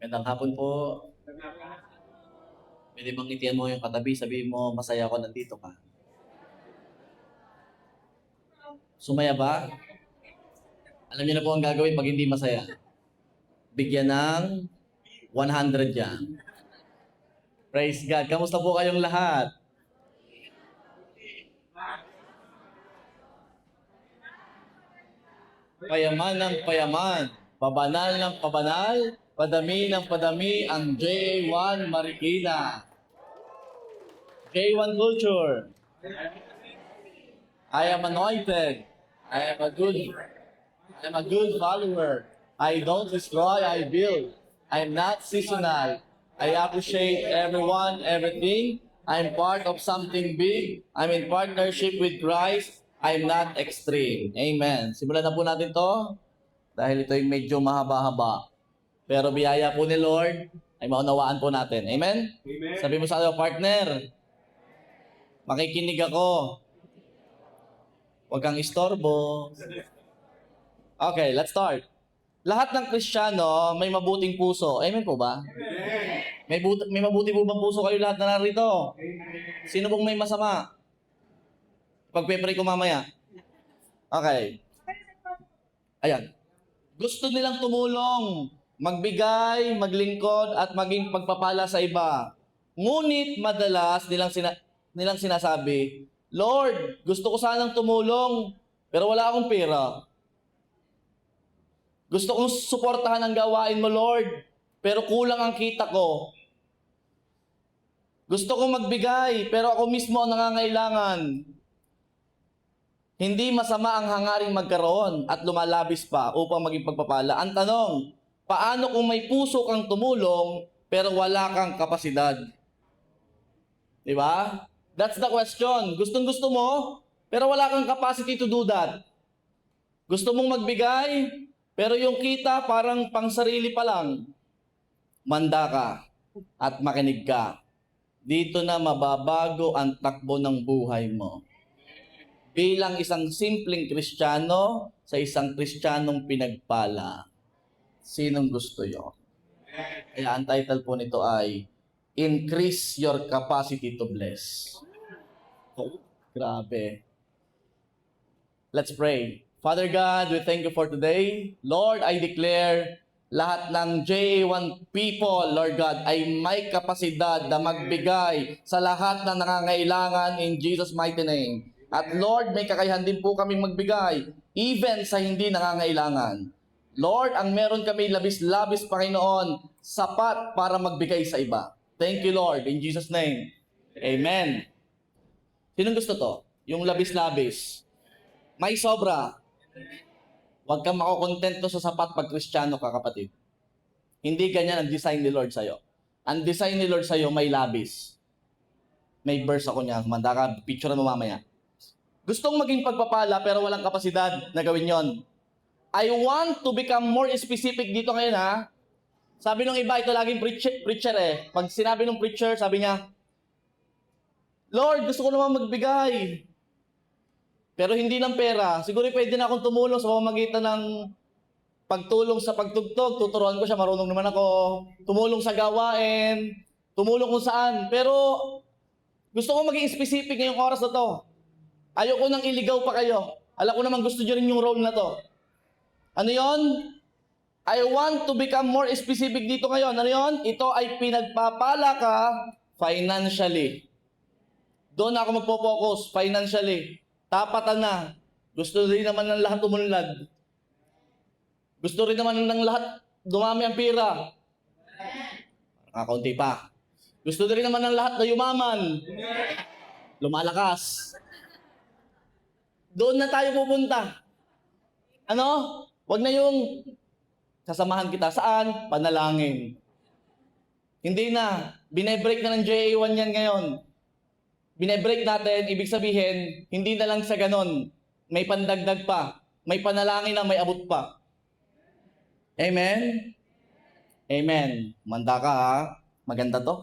Magandang hapon po. Pwede bang ngitian mo yung katabi, sabihin mo, masaya ako, nandito ka. Sumaya ba? Alam niyo na po ang gagawin pag hindi masaya. Bigyan ng 100 yan. Praise God. Kamusta po kayong lahat? Payaman ng payaman. Pabanal ng pabanal. Padami ng padami ang J1 Marikina. J1 Culture. I am anointed. I am a good follower. I don't destroy, I build. I'm not seasonal. I appreciate everyone, everything. I'm part of something big. I'm in partnership with Christ. I'm not extreme. Amen. Simulan na po natin to dahil ito ay medyo mahaba-haba. Pero biyaya po ni Lord ay maunawaan po natin. Amen? Amen. Sabi mo sa akin, partner, makikinig ako. Huwag kang istorbo. Okay, let's start. Lahat ng Kristiyano may mabuting puso. Amen po ba? May mabuti po bang puso kayo lahat na narito? Sino pong may masama? Pagpe-pray ko mamaya. Okay. Ayan. Gusto nilang tumulong, magbigay, maglingkod, at maging pagpapala sa iba. Ngunit madalas nilang sinasabi, Lord, gusto ko sanang tumulong, pero wala akong pera. Gusto kong suportahan ang gawain mo, Lord, pero kulang ang kita ko. Gusto kong magbigay, pero ako mismo ang nangangailangan. Hindi masama ang hangaring magkaroon at lumalabis pa upang maging pagpapala. Ang tanong, paano kung may puso kang tumulong, pero wala kang kapasidad? Di ba? That's the question. Gustong-gusto mo, pero wala kang capacity to do that. Gusto mong magbigay, pero yung kita parang pangsarili pa lang. Manda ka at makinig ka. Dito na mababago ang takbo ng buhay mo. Bilang isang simpleng Kristiyano sa isang Kristiyanong pinagpala. Sinong gusto yun? Kaya ang title po nito ay Increase Your Capacity to Bless. Oh, grabe. Let's pray. Father God, we thank you for today. Lord, I declare lahat ng J1 people, Lord God, ay may kapasidad na magbigay sa lahat ng nangangailangan in Jesus' mighty name. At Lord, may kakayahan din po kami magbigay, even sa hindi nangangailangan. Lord, ang meron kami labis-labis, Panginoon, sapat para magbigay sa iba. Thank you, Lord, in Jesus' name. Amen. Sinong gusto to? Yung labis-labis. May sobra. Huwag kang makukontento sa sapat pag Kristiyano ka, kapatid. Hindi ganyan ang design ni Lord sa'yo. Ang design ni Lord sa'yo may labis. May verse ako niya. Manda ka, picture mo mamaya. Gustong maging pagpapala pero walang kapasidad na gawin yon. I want to become more specific dito ngayon, ha. Sabi nung iba, ito laging preacher eh. Pag sinabi nung preacher, sabi niya, Lord, gusto ko naman magbigay. Pero hindi ng pera. Siguro pwede na akong tumulong sa pamamagitan ng pagtulong sa pagtugtog. Tuturuan ko siya, marunong naman ako. Tumulong sa gawain. Tumulong kung saan. Pero gusto ko maging specific ngayong oras na to. Ayoko nang iligaw pa kayo. Alam ko naman gusto nyo rin yung role na to. Ano yon? I want to become more specific dito ngayon. Ano yon? Ito ay pinagpapala ka financially. Doon ako magpo-focus financially. Tapatan na. Gusto rin naman ng lahat umunlad. Gusto rin naman ng lahat dumami ang pira. Kaunti pa. Gusto rin naman ng lahat na yumaman. Lumalakas. Doon na tayo pupunta. Ano? Wag na yung sasamahan kita. Saan? Panalangin. Hindi na. Binebreak na ng JA1 yan ngayon. Binebreak natin, ibig sabihin, hindi na lang sa ganon. May pandagdag pa. May panalangin na may abot pa. Amen? Amen. Manda ka, ha? Maganda to.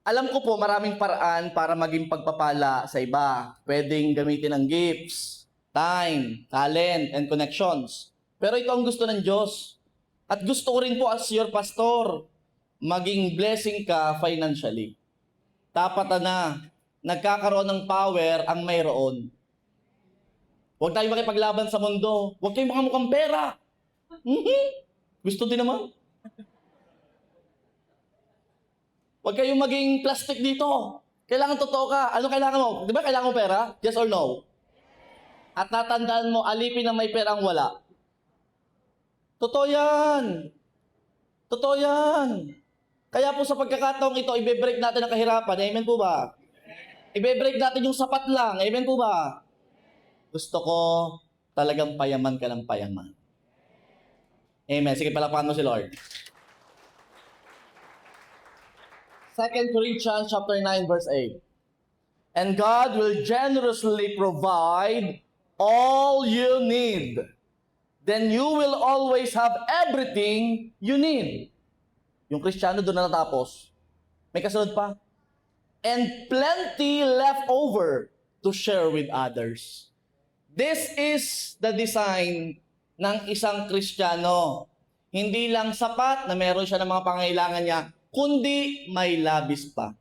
Alam ko po maraming paraan para maging pagpapala sa iba. Pwedeng gamitin ng gifts, time, talent, and connections. Pero ito ang gusto ng Diyos. At gusto ko rin po as your pastor, maging blessing ka financially. Dapat na nagkakaroon ng power ang mayroon. Huwag tayong makipaglaban sa mundo. Huwag kayong makamukhang pera. Gusto din naman. Huwag kayong maging plastic dito. Kailangan totoo ka. Ano kailangan mo? Di ba kailangan mo pera? Yes or no? At natandaan mo, alipin na may pera ang wala. Totoo yan. Totoo yan. Kaya po sa pagkakataong ito, ibe-break natin ang kahirapan. Amen po ba? Ibe-break natin yung sapat lang. Amen po ba? Gusto ko talagang payaman ka ng payaman. Amen. Sige, palakpakan mo si Lord. 2 Corinthians chapter 9, verse 8. And God will generously provide all you need. Then you will always have everything you need. Yung Kristiyano doon na natapos. May kasunod pa. And plenty left over to share with others. This is the design ng isang Kristiyano. Hindi lang sapat na meron siya ng mga pangailangan niya, kundi may labis pa.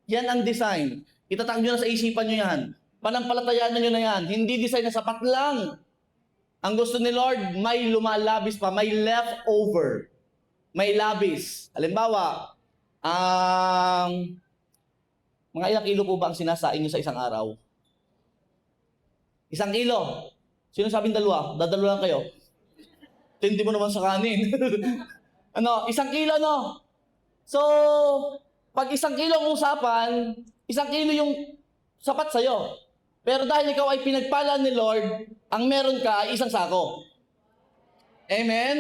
Yan ang design. Itatag nyo na sa isipan nyo yan. Panampalatayaan nyo na yan. Hindi design na sapat lang. Ang gusto ni Lord, may lumalabis pa, may leftover. May labis. Halimbawa, mga ilang kilo po ba ang sinasain nyo sa isang araw? 1 kilo. Sino sabing 2? Dadalo lang kayo. Tindi mo naman sa kanin. 1 kilo, no? So, pag 1 kilo ang usapan, 1 kilo yung sapat sa'yo. Pero dahil ikaw ay pinagpala ni Lord, ang meron ka ay 1 sako. Amen?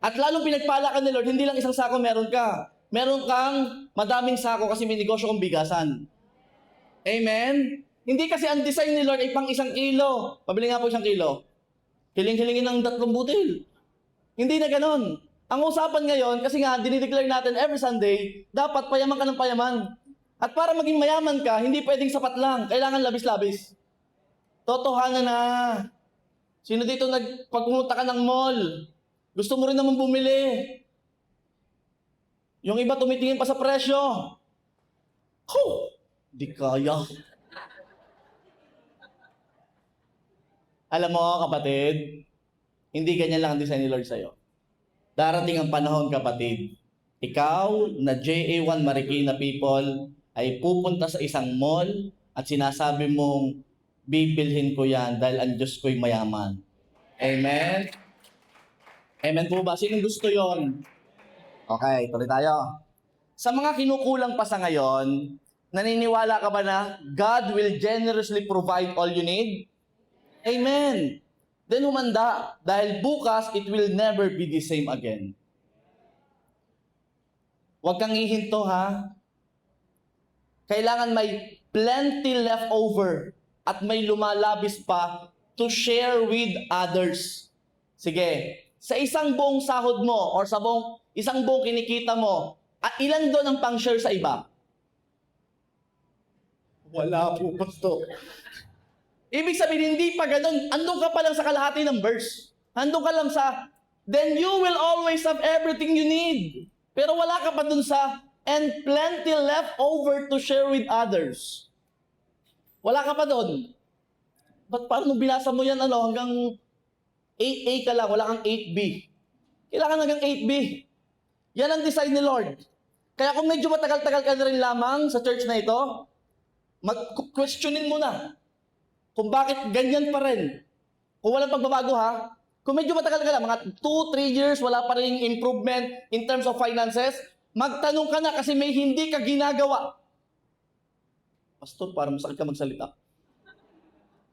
At lalong pinagpala ka ni Lord, hindi lang 1 sako meron ka. Meron kang madaming sako kasi may negosyo kong bigasan. Amen? Hindi kasi ang design ni Lord ay pang 1 kilo. Pabili nga po 1 kilo. Hiling-hilingin ng 3 butil. Hindi na ganon. Ang usapan ngayon, kasi nga, dinideclare natin every Sunday, dapat payaman ka ng payaman. At para maging mayaman ka, hindi pwedeng sapat lang. Kailangan labis-labis. Totohanan na. Sino dito pag pumunta ka ng mall, gusto mo rin naman bumili. Yung iba tumitingin pa sa presyo. Di kaya. Alam mo, kapatid, hindi ganyan lang ang design ni Lord sa'yo. Darating ang panahon, kapatid. Ikaw, na JA1 Marikina people, ay pupunta sa isang mall at sinasabi mong, bibilhin ko yan dahil ang Diyos ko'y mayaman. Amen? Amen po ba? Sinong gusto yon? Okay, tuloy tayo. Sa mga kinukulang pa sa ngayon, naniniwala ka ba na God will generously provide all you need? Amen. Then humanda, dahil bukas, it will never be the same again. Huwag kang ihinto, ha? Kailangan may plenty left over at may lumalabis pa to share with others. Sige, sa isang buong sahod mo or sa isang buong kinikita mo, ilan doon ang pang-share sa iba? Wala po, Pastor. Ibig sabihin, hindi pa ganun. Andun ka pa lang sa kalahati ng verse. Andun ka lang sa, then you will always have everything you need. Pero wala ka pa dun sa, and plenty left over to share with others. Wala ka pa dun. Ba't parang binasa mo yan, hanggang 8A ka lang, wala kang 8B. Kailangan hanggang 8B. Yan ang design ni Lord. Kaya kung medyo matagal-tagal ka na rin lamang sa church na ito, mag-questionin mo na. Kung bakit ganyan pa rin. Kung walang pagbabago, ha? Kung medyo matagal ka lang, mga 2-3 years, wala pa rin improvement in terms of finances, magtanong ka na kasi may hindi ka ginagawa. Pastor, parang masakit ka magsalita.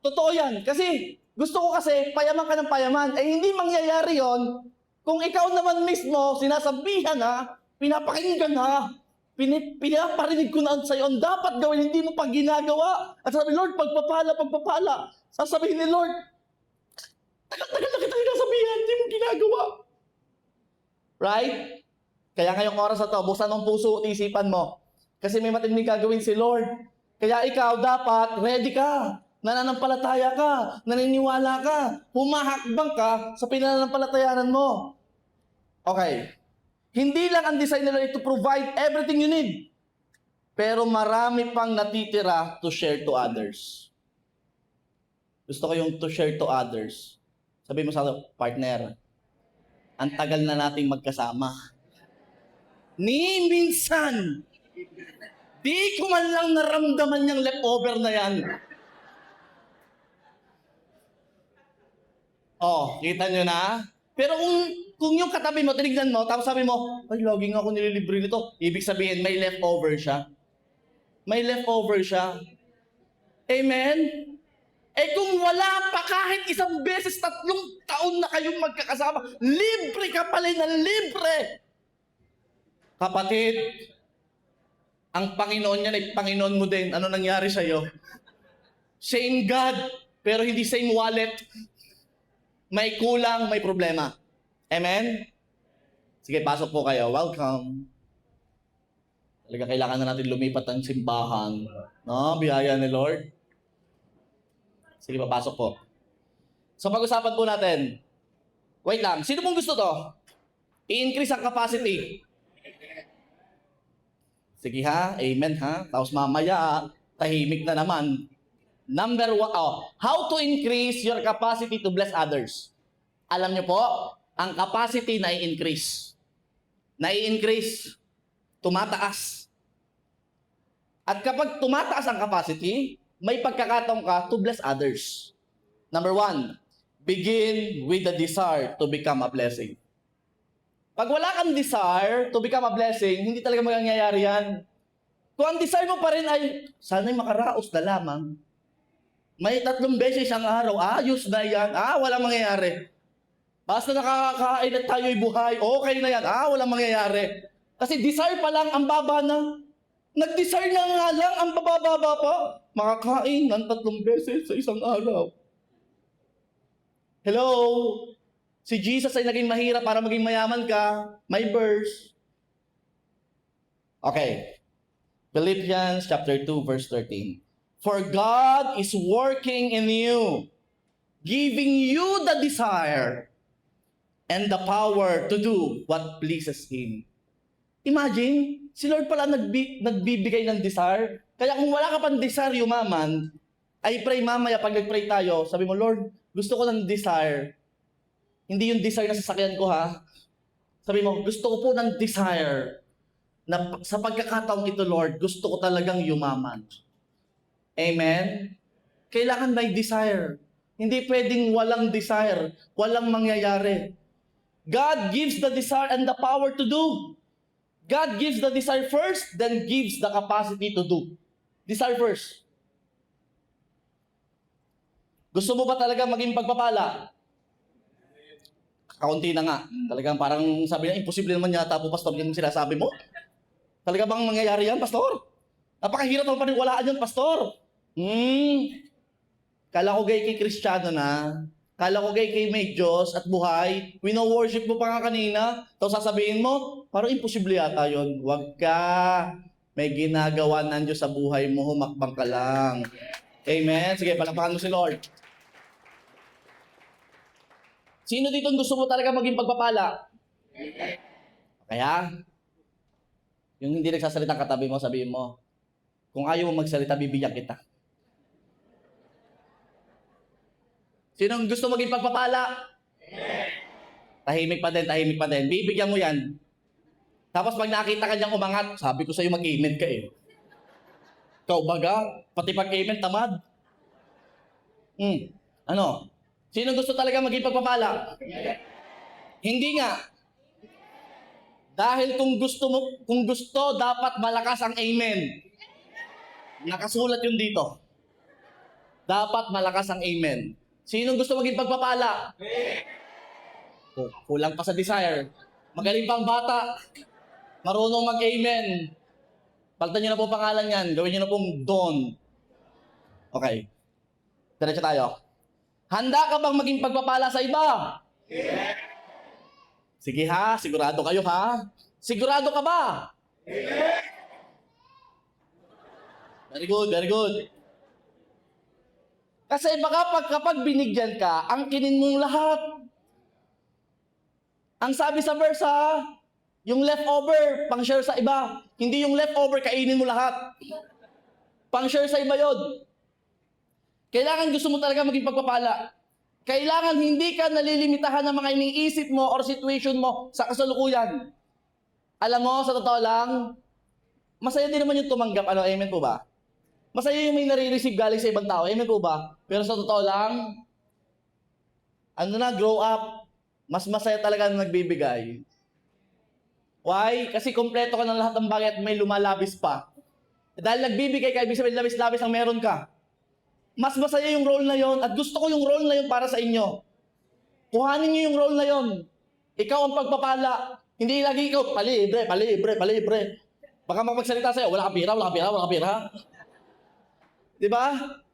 Totoo yan. Kasi gusto ko kasi payaman ka ng payaman. Eh hindi mangyayari yon kung ikaw naman mismo sinasabihan na, pinapakinggan na, pinaparinig ko na sa'yo, ang dapat gawin, hindi mo pa ginagawa. At sabi, Lord, pagpapala. Sasabihin ni Lord, tagal-tagal na kita sinasabihan, hindi mo ginagawa. Right? Kaya ngayong oras na to, buksan ang puso at isipan mo. Kasi may matinding gagawin si Lord. Kaya ikaw dapat ready ka. Nananampalataya ka. Naniniwala ka. Humahakbang ka sa pinananampalatayanan mo. Okay. Hindi lang ang design nila to provide everything you need. Pero marami pang natitira to share to others. Gusto ko yung to share to others. Sabi mo sa partner, ang tagal na nating magkasama. Ni minsan, di ko man lang naramdaman yung leftover na yan. Oh, kita nyo na? Pero kung yung katabi mo, tinignan mo, tapos sabi mo, ay, laging ako nililibre nito. Ibig sabihin, may leftover siya. May leftover siya. Amen? Eh kung wala pa kahit isang beses, 3 taon na kayong magkakasama, libre ka pala ng libre. Kapatid, ang Panginoon yan ay Panginoon mo din. Ano nangyari sa'yo? Same God, pero hindi same wallet. May kulang, may problema. Amen? Sige, pasok po kayo. Welcome. Talaga kailangan na natin lumipat ang simbahan. No? Biyaya ni Lord. Sige, papasok po. So, pag-usapan po natin. Wait lang. Sino pong gusto to? I-increase ang capacity. Sige ha. Amen ha. Tapos mamaya, tahimik na naman. Number 1, how to increase your capacity to bless others. Alam niyo po, ang capacity na i-increase. Na-i-increase. Tumataas. At kapag tumataas ang capacity, may pagkakataon ka to bless others. Number 1, begin with the desire to become a blessing. Pag wala kang desire to become a blessing, hindi talaga mangyayari yan. Kung ang desire mo pa rin ay, sana'y makaraos na lamang. May 3 beses ang araw, ayos na yan. Walang mangyayari. Basta nakakakain at tayo'y buhay, okay na yan. Walang mangyayari. Kasi desire pa lang, ang baba na. Nag-desire na nga lang, ang bababa pa. Makakain ng 3 beses sa isang araw. Hello? Si Jesus ay naging mahirap para maging mayaman ka. May verse. Okay. Philippians chapter 2, verse 13. For God is working in you, giving you the desire and the power to do what pleases Him. Imagine, si Lord pala nagbibigay ng desire. Kaya kung wala ka pang desire yumaman, ay pray mamaya pag nag-pray tayo, sabi mo, Lord, gusto ko ng desire. Hindi yung desire na sasakyan ko ha. Sabi mo, gusto ko po ng desire na sa pagkakataong ito, Lord, gusto ko talagang yumaman. Amen? Kailangan may desire. Hindi pwedeng walang desire. Walang mangyayari. God gives the desire and the power to do. God gives the desire first, then gives the capacity to do. Desire first. Gusto mo ba talaga maging pagpapala? Kaunti na nga. Talagang parang sabi niya, imposible naman yata po, Pastor, yung sinasabi mo. Talaga bang mangyayari yan, Pastor? Napakahirap ang paniwalaan yan, Pastor. Kala ko gay kay Kristiyano na. Kala ko gay kay may Diyos at buhay. Wino-worship mo pa nga kanina. Tapos sasabihin mo, parang imposible yata yun. Huwag ka. May ginagawa ng Diyos sa buhay mo, humakbang ka lang. Amen? Sige, palakpakan mo si Lord. Sino dito gusto mo talaga maging pagpapala? Kaya, yung hindi nagsasalita katabi mo, sabihin mo, kung ayaw mo magsalita, bibigyan kita. Sinong gusto maging pagpapala? Tahimik pa din. Bibigyan mo yan. Tapos pag nakita ka niyang umangat, sabi ko sa'yo mag-amen ka eh. Ikaw baga, pati pag-amen tamad. Ano? Sino gusto talaga maging pagpapala? Hindi nga. Dahil kung gusto, dapat malakas ang amen. Nakasulat yun dito. Dapat malakas ang amen. Sinong gusto maging pagpapala? Kulang pa sa desire. Magaling pang bata. Marunong mag-amen. Palitan nyo na po pangalan yan. Gawin nyo na pong Don. Okay. Diretso tayo. Handa ka bang maging pagpapala sa iba? Sige ha, sigurado kayo ha? Sigurado ka ba? Very good. Kasi baka kapag binigyan ka, angkinin mong lahat. Ang sabi sa verse yung leftover, pang-share sa iba. Hindi yung leftover, kainin mo lahat. Pang-share sa iba yun. Kailangan gusto mo talaga maging pagpapala. Kailangan hindi ka nalilimitahan ng mga iniisip mo or situation mo sa kasalukuyan. Alam mo, sa totoo lang, masaya din naman yung tumanggap. Amen po ba? Masaya yung may nare-receive galing sa ibang tao. Amen po ba? Pero sa totoo lang, grow up, mas masaya talaga na nagbibigay. Why? Kasi kompleto ka ng lahat ng bagay at may lumalabis pa. Dahil nagbibigay ka, ibig sabihin labis-labis ang meron ka. Mas masaya yung role na yon at gusto ko yung role na yon para sa inyo. Kuhanin niyo yung role na yon. Ikaw ang pagpapala. Hindi lagi ikaw, palibre. Baka magsalita sa'yo, wala ka pira. Diba?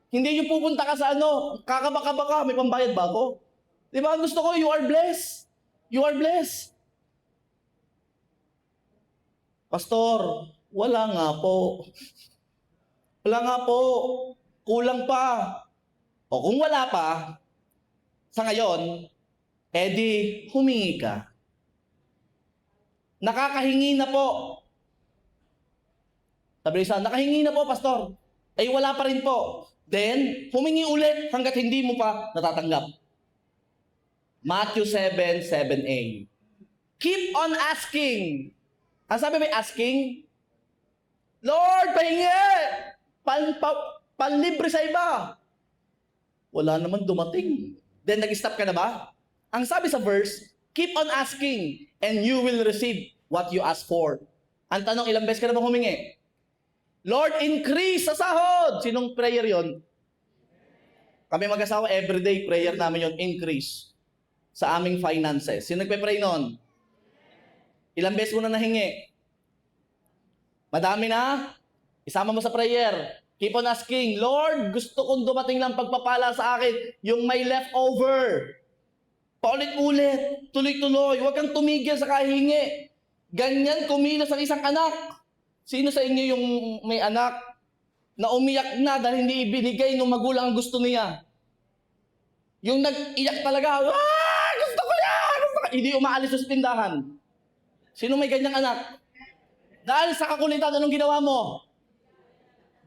Hindi yung pupunta ka sa kakabaka, may pambayad ba ako? Diba? Gusto ko, you are blessed. You are blessed. Pastor, wala nga po. Wala nga po. Kulang pa. O kung wala pa, sa ngayon, edi humingi ka. Nakakahingi na po. Sabi isa, nakahingi na po, Pastor. Ay wala pa rin po. Then, humingi ulit hanggat hindi mo pa natatanggap. Matthew 7:7a. Keep on asking. Ang sabi may asking? Lord, pahingi! Panlibre sa iba. Wala naman dumating. Then nag-stop ka na ba? Ang sabi sa verse, keep on asking and you will receive what you ask for. Ang tanong, ilang beses ka na ba humingi? Lord, increase sa sahod. Sinong prayer yon? Kami mag-asawa, everyday prayer namin yon, increase sa aming finances. Sino nagpe-pray nun? Ilang beses mo na nahingi? Madami na? Isama mo sa prayer. Keep on asking, Lord, gusto kong dumating ng pagpapala sa akin, yung may leftover. Paulit-ulit, tuloy-tuloy, huwag kang tumigil sa kahingi. Ganyan kumilos ang isang anak. Sino sa inyo yung may anak na umiyak na dahil hindi ibinigay ng magulang ang gusto niya? Yung nag-iyak talaga, gusto ko yan! Hindi umaalis sa tindahan. Sino may ganyang anak? Dahil sa kakulitan, anong ginawa mo?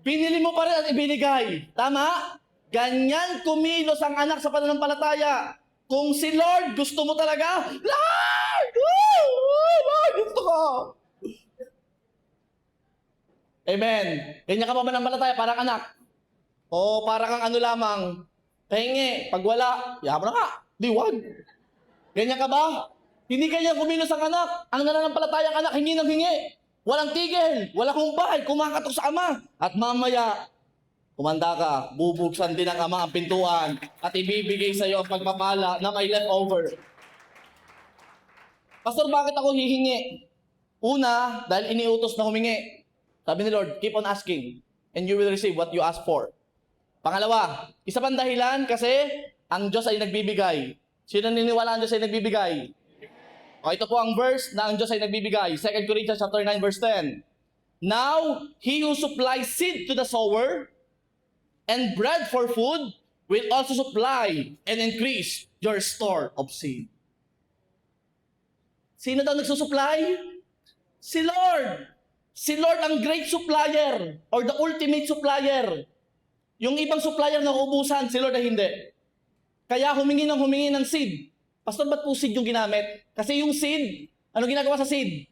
Binili mo pa rin at ibinigay. Tama? Ganyan kumilos ang anak sa pananampalataya. Kung si Lord gusto mo talaga, Lord! Lord, gusto ko! Amen. Ganyan ka pa mananampalataya, parang anak. O parang kang lamang, pahingi. Pag wala, yaman na ka. Di, wag. Ganyan ka ba? Hindi ganyan kumilos ang anak. Ang nananampalatayang anak, hingi ng hingi. Walang tigil, walang humpay, kumakatok sa ama. At mamaya, kumanda ka, bubuksan din ng ama ang pintuan at ibibigay sa iyo ang pagpapala na may leftover. Pastor, bakit ako hihingi? Una, dahil iniutos na humingi. Sabi ni Lord, keep on asking and you will receive what you ask for. Pangalawa, isa pang dahilan kasi ang Diyos ay nagbibigay. Sino naniniwala ang Diyos ay nagbibigay? O, ito po ang verse na ang Diyos ay nagbibigay. 2 Corinthians chapter 9 verse 10. Now, he who supplies seed to the sower and bread for food will also supply and increase your store of seed. Sino daw nagsusupply? Si Lord. Si Lord ang great supplier or the ultimate supplier. Yung ibang supplier na uubusan, si Lord ay hindi. Kaya humingi ng seed. Pastor, ba't po seed yung ginamit? Kasi yung seed, ano ginagawa sa seed?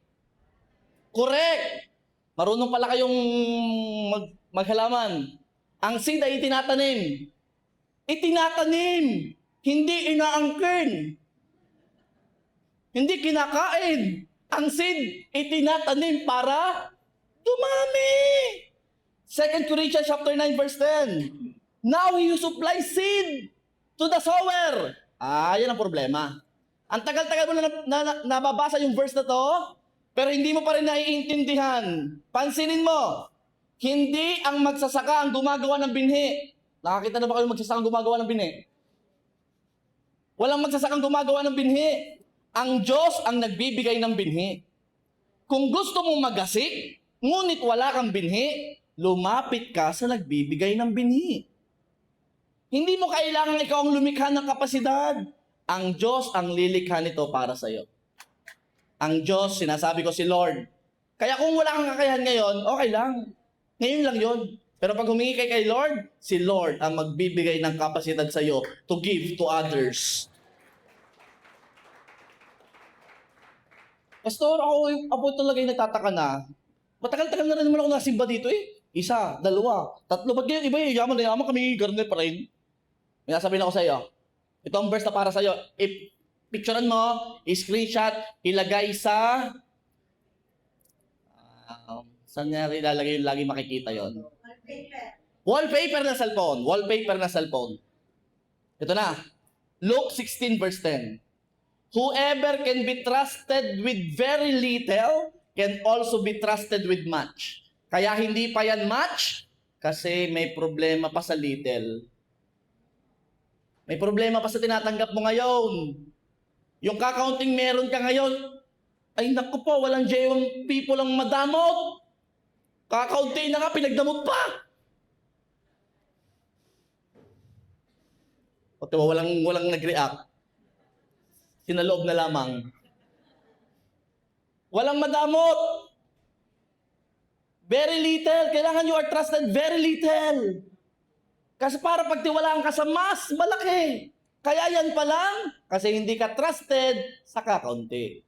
Correct! Marunong pala kayong maghalaman. Ang seed ay itinatanim. Itinatanim! Hindi inaangkin. Hindi kinakain. Ang seed, itinatanim para dumami. 2 Corinthians chapter 9 verse 10. Now you supply seed to the sower. Yan ang problema. Ang tagal-tagal mo na nababasa yung verse na to, pero hindi mo pa rin naiintindihan. Pansinin mo, hindi ang magsasaka ang gumagawa ng binhi. Nakakita na ba kayo magsasaka ang gumagawa ng binhi? Walang magsasaka ang gumagawa ng binhi. Ang Diyos ang nagbibigay ng binhi. Kung gusto mong magasik, ngunit wala kang binhi, lumapit ka sa nagbibigay ng binhi. Hindi mo kailangan ikaw ang lumikha ng kapasidad. Ang Diyos ang lilikha nito para sa iyo. Ang Diyos, sinasabi ko si Lord. Kaya kung wala kang kakayahan ngayon, okay lang. Ngayon lang yon. Pero pag humingi kay Lord, si Lord ang magbibigay ng kapasidad sa iyo to give to others. Pastor, ako talaga yung nagtataka na. Matagal-tagal na rin naman ako nasimba dito eh. 1, 2, 3. Ba't ganyan iba eh? Yaman na yaman kami, garne pa rin. May nasabihin ako sa iyo. Ito ang verse na para sa iyo. Picturean mo, screenshot, ilagay sa... saan niya ilalagay yung lagi makikita yon? Wallpaper na cellphone. Wallpaper na cellphone. Ito na. Luke 16 verse 10. Whoever can be trusted with very little can also be trusted with much. Kaya hindi pa yan much kasi may problema pa sa little. May problema pa sa tinatanggap mo ngayon. Yung kakaunting meron ka ngayon, ay naku po, walang jaywang people ang madamot. Kakaunti na nga, pinagdamot pa. O diba, walang nag-react. Sinaloob na lamang. Walang madamot. Very little. Kailangan you are trusted very little. Kasi para pagtiwalaan ka sa mas malaki. Kaya yan pa lang, kasi hindi ka trusted sa kakaunti.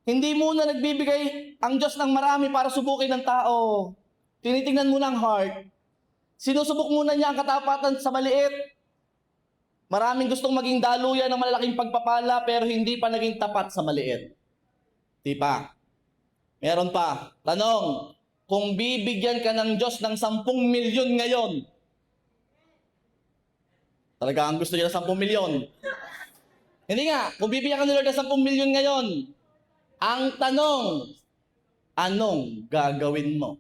Hindi muna nagbibigay ang Diyos ng marami para subukin ng tao. Tinitingnan muna ang heart. Sinusubok muna niya ang katapatan sa maliit. Maraming gustong maging daluyan ng malalaking pagpapala pero hindi pa naging tapat sa maliit. Di pa. Meron pa. Tanong, kung bibigyan ka ng Diyos ng 10 milyon ngayon, talaga ang gusto niya ng 10 milyon. Hindi nga, kung bibigyan ka ni Lord ng 10 milyon ngayon, ang tanong, anong gagawin mo?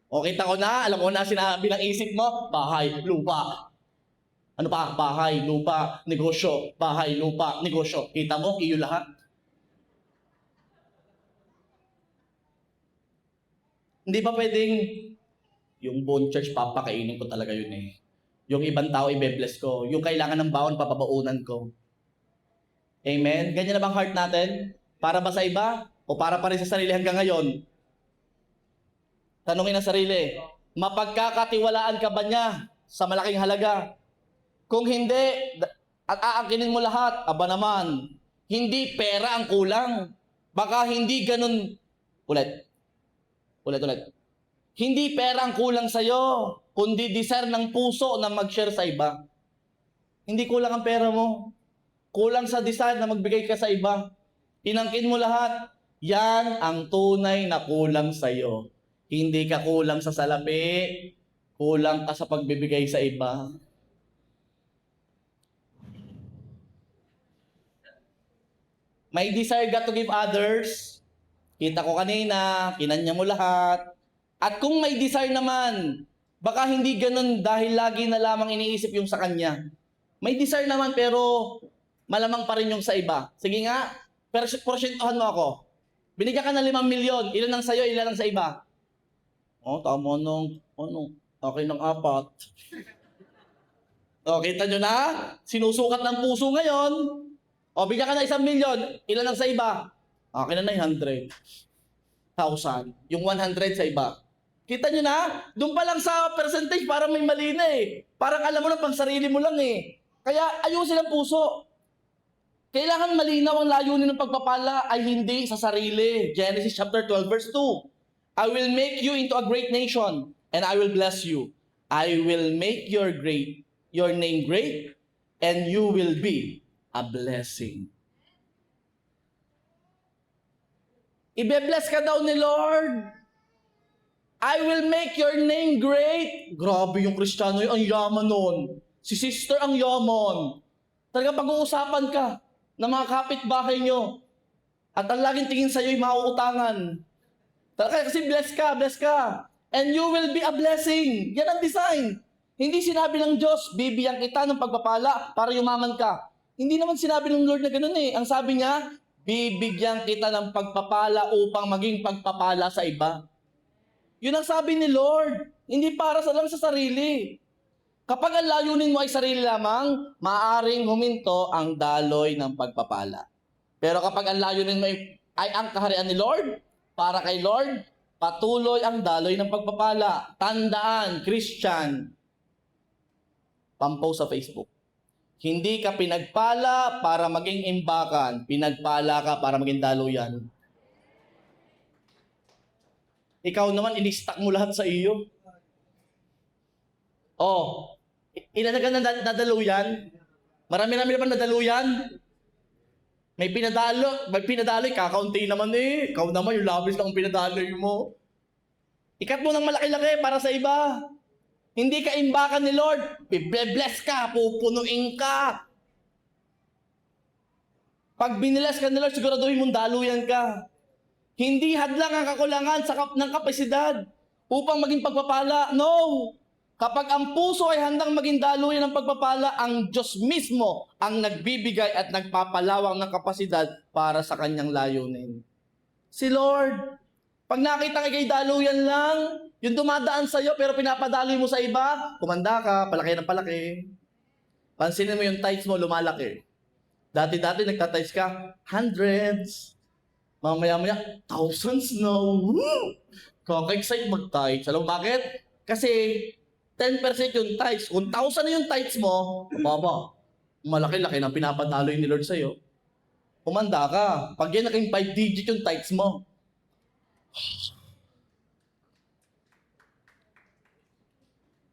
O kita ko na, alam ko na sinabi ng isip mo, bahay, lupa. Ano pa? Bahay, lupa, negosyo. Bahay, lupa, negosyo. Kita mo, iyo lahat. Hindi ba pwedeng, yung Bone Church, papakainin ko talaga yun eh. Yung ibang tao, ibe-bless ko. Yung kailangan ng baon, papabaunan ko. Amen? Ganyan na bang heart natin? Para ba sa iba? O para pa rin sa sarili hanggang ngayon? Tanungin ang sarili, mapagkakatiwalaan ka ba niya sa malaking halaga? Kung hindi, at aakinin mo lahat, aba naman, hindi pera ang kulang. Baka hindi ganun, ulit. Hindi pera ang kulang sa'yo, kundi desire ng puso na mag-share sa iba. Hindi kulang ang pera mo. Kulang sa desire na magbigay ka sa iba. Inangkin mo lahat. Yan ang tunay na kulang sa iyo. Hindi ka kulang sa salapi. Kulang ka sa pagbibigay sa iba. May desire ka to give others. Kita ko kanina, kinanya mo lahat. At kung may desire naman, baka hindi ganun dahil lagi na lamang iniisip yung sa kanya. May desire naman pero malamang pa rin yung sa iba. Sige nga, porsyentuhan mo ako. Binigyan ka ng 5 milyon, ilan ang sa'yo, ilan ang sa iba? Oh, tama nung, okay ng 4. O, kita nyo na? Sinusukat ng puso ngayon. O, bigyan ka ng 1 milyon, ilan ang sa iba? Akin na 900,000. Yung 100 sa iba. Kita nyo na? Doon pa lang sa percentage, parang may mali na eh. Parang alam mo na, pang sarili mo lang eh. Kaya ayusin ang puso. Kailangan malinaw ang layunin ng pagpapala ay hindi sa sarili. Genesis chapter 12 verse 2. I will make you into a great nation and I will bless you. I will make your name great and you will be a blessing. Ibe-bless ka daw ni Lord. I will make your name great. Grabe yung Kristiyano yun, ang yaman nun. Si sister ang yaman. Talaga pag-uusapan ka ng mga kapitbahay nyo. At ang laging tingin sa'yo ay mauutangan. Kasi bless ka. And you will be a blessing. Yan ang design. Hindi sinabi ng Diyos, bibigyan kita ng pagpapala para yumaman ka. Hindi naman sinabi ng Lord na ganun eh. Ang sabi niya, bibigyan kita ng pagpapala upang maging pagpapala sa iba. Yun ang sabi ni Lord. Hindi para lang sa sarili. Kapag ang layunin mo ay sarili lamang, maaaring huminto ang daloy ng pagpapala. Pero kapag ang layunin mo ay ang kaharian ni Lord, para kay Lord, patuloy ang daloy ng pagpapala. Tandaan, Christian, pampost sa Facebook. Hindi ka pinagpala para maging imbakan, pinagpala ka para maging daluyan. Ikaw naman, in-stack mo lahat sa iyo. Oh, ilan ka na nadaluyan? Marami-rami naman nadaluyan. May pinadaloy, kakaunti naman eh. Ikaw naman, yung labis lang ang pinadaloy mo. Ikat mo ng malaki-laki para sa iba. Hindi ka imbakan ni Lord. Bless ka, pupunuin ka. Pag binilas ka ni Lord, siguraduhin mong daluyan ka. Hindi hadlang ang kakulangan ng kapasidad upang maging pagpapala. No! Kapag ang puso ay handang maging daluyan ng pagpapala, ang Diyos mismo ang nagbibigay at nagpapalawak ng kapasidad para sa kanyang layunin. Si Lord, pag nakita kay daluyan lang, yung dumadaan sa'yo pero pinapadaloy mo sa iba, kumanda ka, palaki ng palaki. Pansinin mo yung tithes mo, lumalaki. Dati-dati nagtatights ka, hundreds. Mamaya-maya, thousands na. Kaka-excite mag-tithes. Alam mo bakit? Kasi 10% yung tithes. Kung 1,000 na yung tithes mo, baba, malaki-laki ng pinapadaloy ni Lord sa'yo. Kumanda ka. Pag yan naging 5-digit yung tithes mo,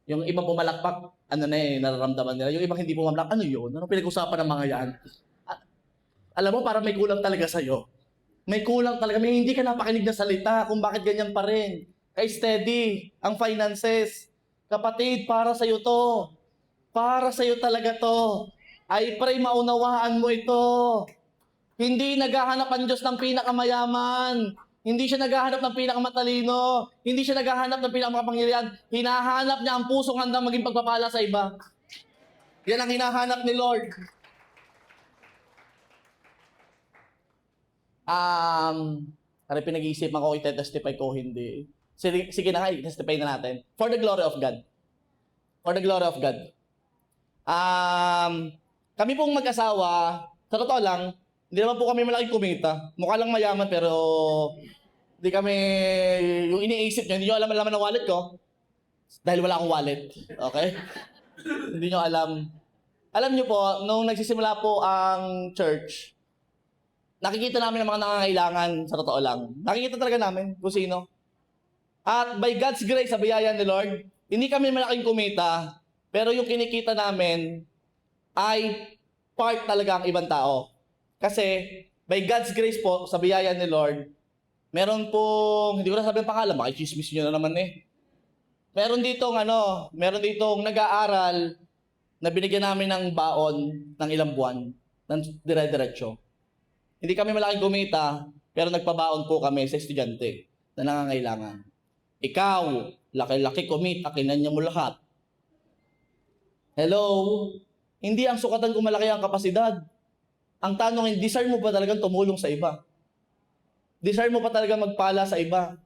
yung ibang pumalakpak, nararamdaman nila. Yung ibang hindi pumalakpak, ano yun? Ano pinag-usapan ng mga yan? Alam mo, parang may kulang talaga sa'yo. May kulang talaga. May hindi ka napakinig na salita kung bakit ganyan pa rin. Kay steady, ang finances. Kapatid, para sa'yo to. Para sa'yo talaga to. I pray maunawaan mo ito. Hindi naghahanap ang Diyos ng pinakamayaman. Hindi siya naghahanap ng pinakamatalino. Hindi siya naghahanap ng pinakamakapangyarihan. Hinahanap niya ang pusong handang maging pagpapala sa iba. Yan ang hinahanap ni Lord. Pinag-iisipan ko, i-testify ko, hindi. Sige na nga, i-testify na natin. For the glory of God. For the glory of God. Kami pong mag-asawa, sa totoo lang, hindi naman po kami malaking kumita. Mukha lang mayaman pero hindi kami, yung iniisip nyo, hindi nyo alam ng wallet ko. Dahil wala akong wallet. Okay? Hindi nyo alam. Alam nyo po, nung nagsisimula po ang church, nakikita namin ang mga nangangailangan, sa totoo lang. Nakikita talaga namin kung sino. At by God's grace, sa biyaya ni Lord, hindi kami malaking kumita, pero yung kinikita namin ay part talaga ang ibang tao. Kasi by God's grace po, sa biyaya ni Lord, meron pong, hindi ko na sabi ang pangalan, makichismis nyo na naman eh. Meron ditong nag-aaral na binigyan namin ng baon ng ilang buwan, ng dire-diretso. Hindi kami malaking kumita, pero nagpabaon po kami sa estudyante na nangangailangan. Ikaw, laki-laki kumita, kinanya mo lahat. Hello? Hindi ang sukatan kung malaki ang kapasidad. Ang tanong, desire mo ba talagang tumulong sa iba? Desire mo pa talaga magpala sa iba?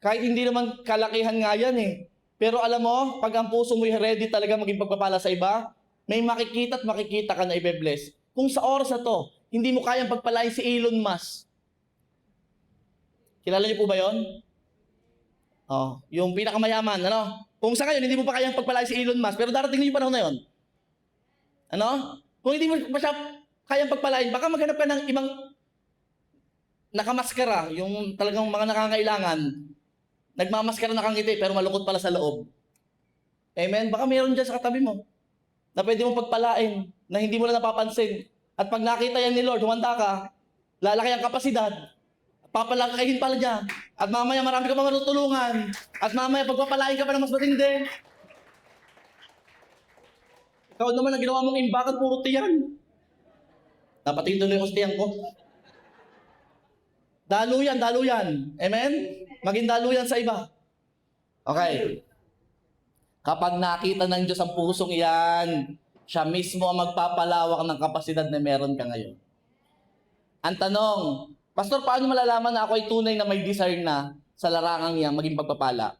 Kahit hindi naman kalakihan nga yan eh. Pero alam mo, pag ang puso mo ready talaga maging pagpapala sa iba, may makikita at makikita ka na ibe-bless. Kung sa oras na to, hindi mo kayang pagpalain si Elon Musk. Kilala niyo po ba yon? Oh, yung pinakamayaman, ano? Kung sa ngayon, hindi mo pa kayang pagpalain si Elon Musk, pero darating na yung panahon na yun. Ano? Kung hindi mo pa siya kayang pagpalain, baka maghanap ka ng ibang nakamaskara, yung talagang mga nakangailangan, nagmamaskara na kangiti, pero malukot pala sa loob. Amen? Baka mayroon dyan sa katabi mo, na pwede mong pagpalain, na hindi mo na napapansin. At pag nakita yan ni Lord, humanda ka, lalaki ang kapasidad, papalakayin pala niya. At mamaya marami ka pa matutulungan. At mamaya pagpapalain ka pa ng mas matindi. Ikaw naman ang ginawa mong imbakan, puro tiyan. Dapat tuloy ko sa tiyan ko. Daluyan. Amen? Maging daluyan sa iba. Okay. Kapag nakita ng Diyos ang pusong iyan, siya mismo ang magpapalawak ng kapasidad na meron ka ngayon. Ang tanong, Pastor, paano malalaman na ako ay tunay na may desire na sa larangang yan maging pagpapala?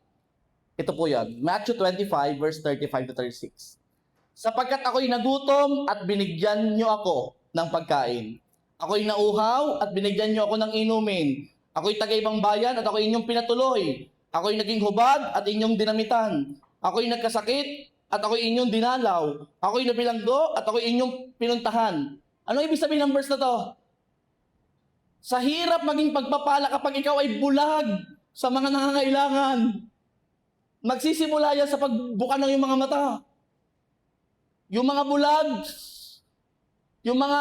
Ito po yan. Matthew 25, verse 35 to 36. Sapagkat ako'y nagutom at binigyan niyo ako ng pagkain. Ako'y nauhaw at binigyan niyo ako ng inumin. Ako'y taga-ibang bayan at ako'y inyong pinatuloy. Ako'y naging hubad at inyong dinamitan. Ako'y nagkasakit at ako'y inyong dinalaw. Ako'y nabilanggo at ako'y inyong pinuntahan. Ano ibig sabihin ng verse na to? Sa hirap maging pagpapala kapag ikaw ay bulag sa mga nangangailangan. Magsisimula yan sa pagbuka ng iyong mga mata. Yung mga bulag, yung mga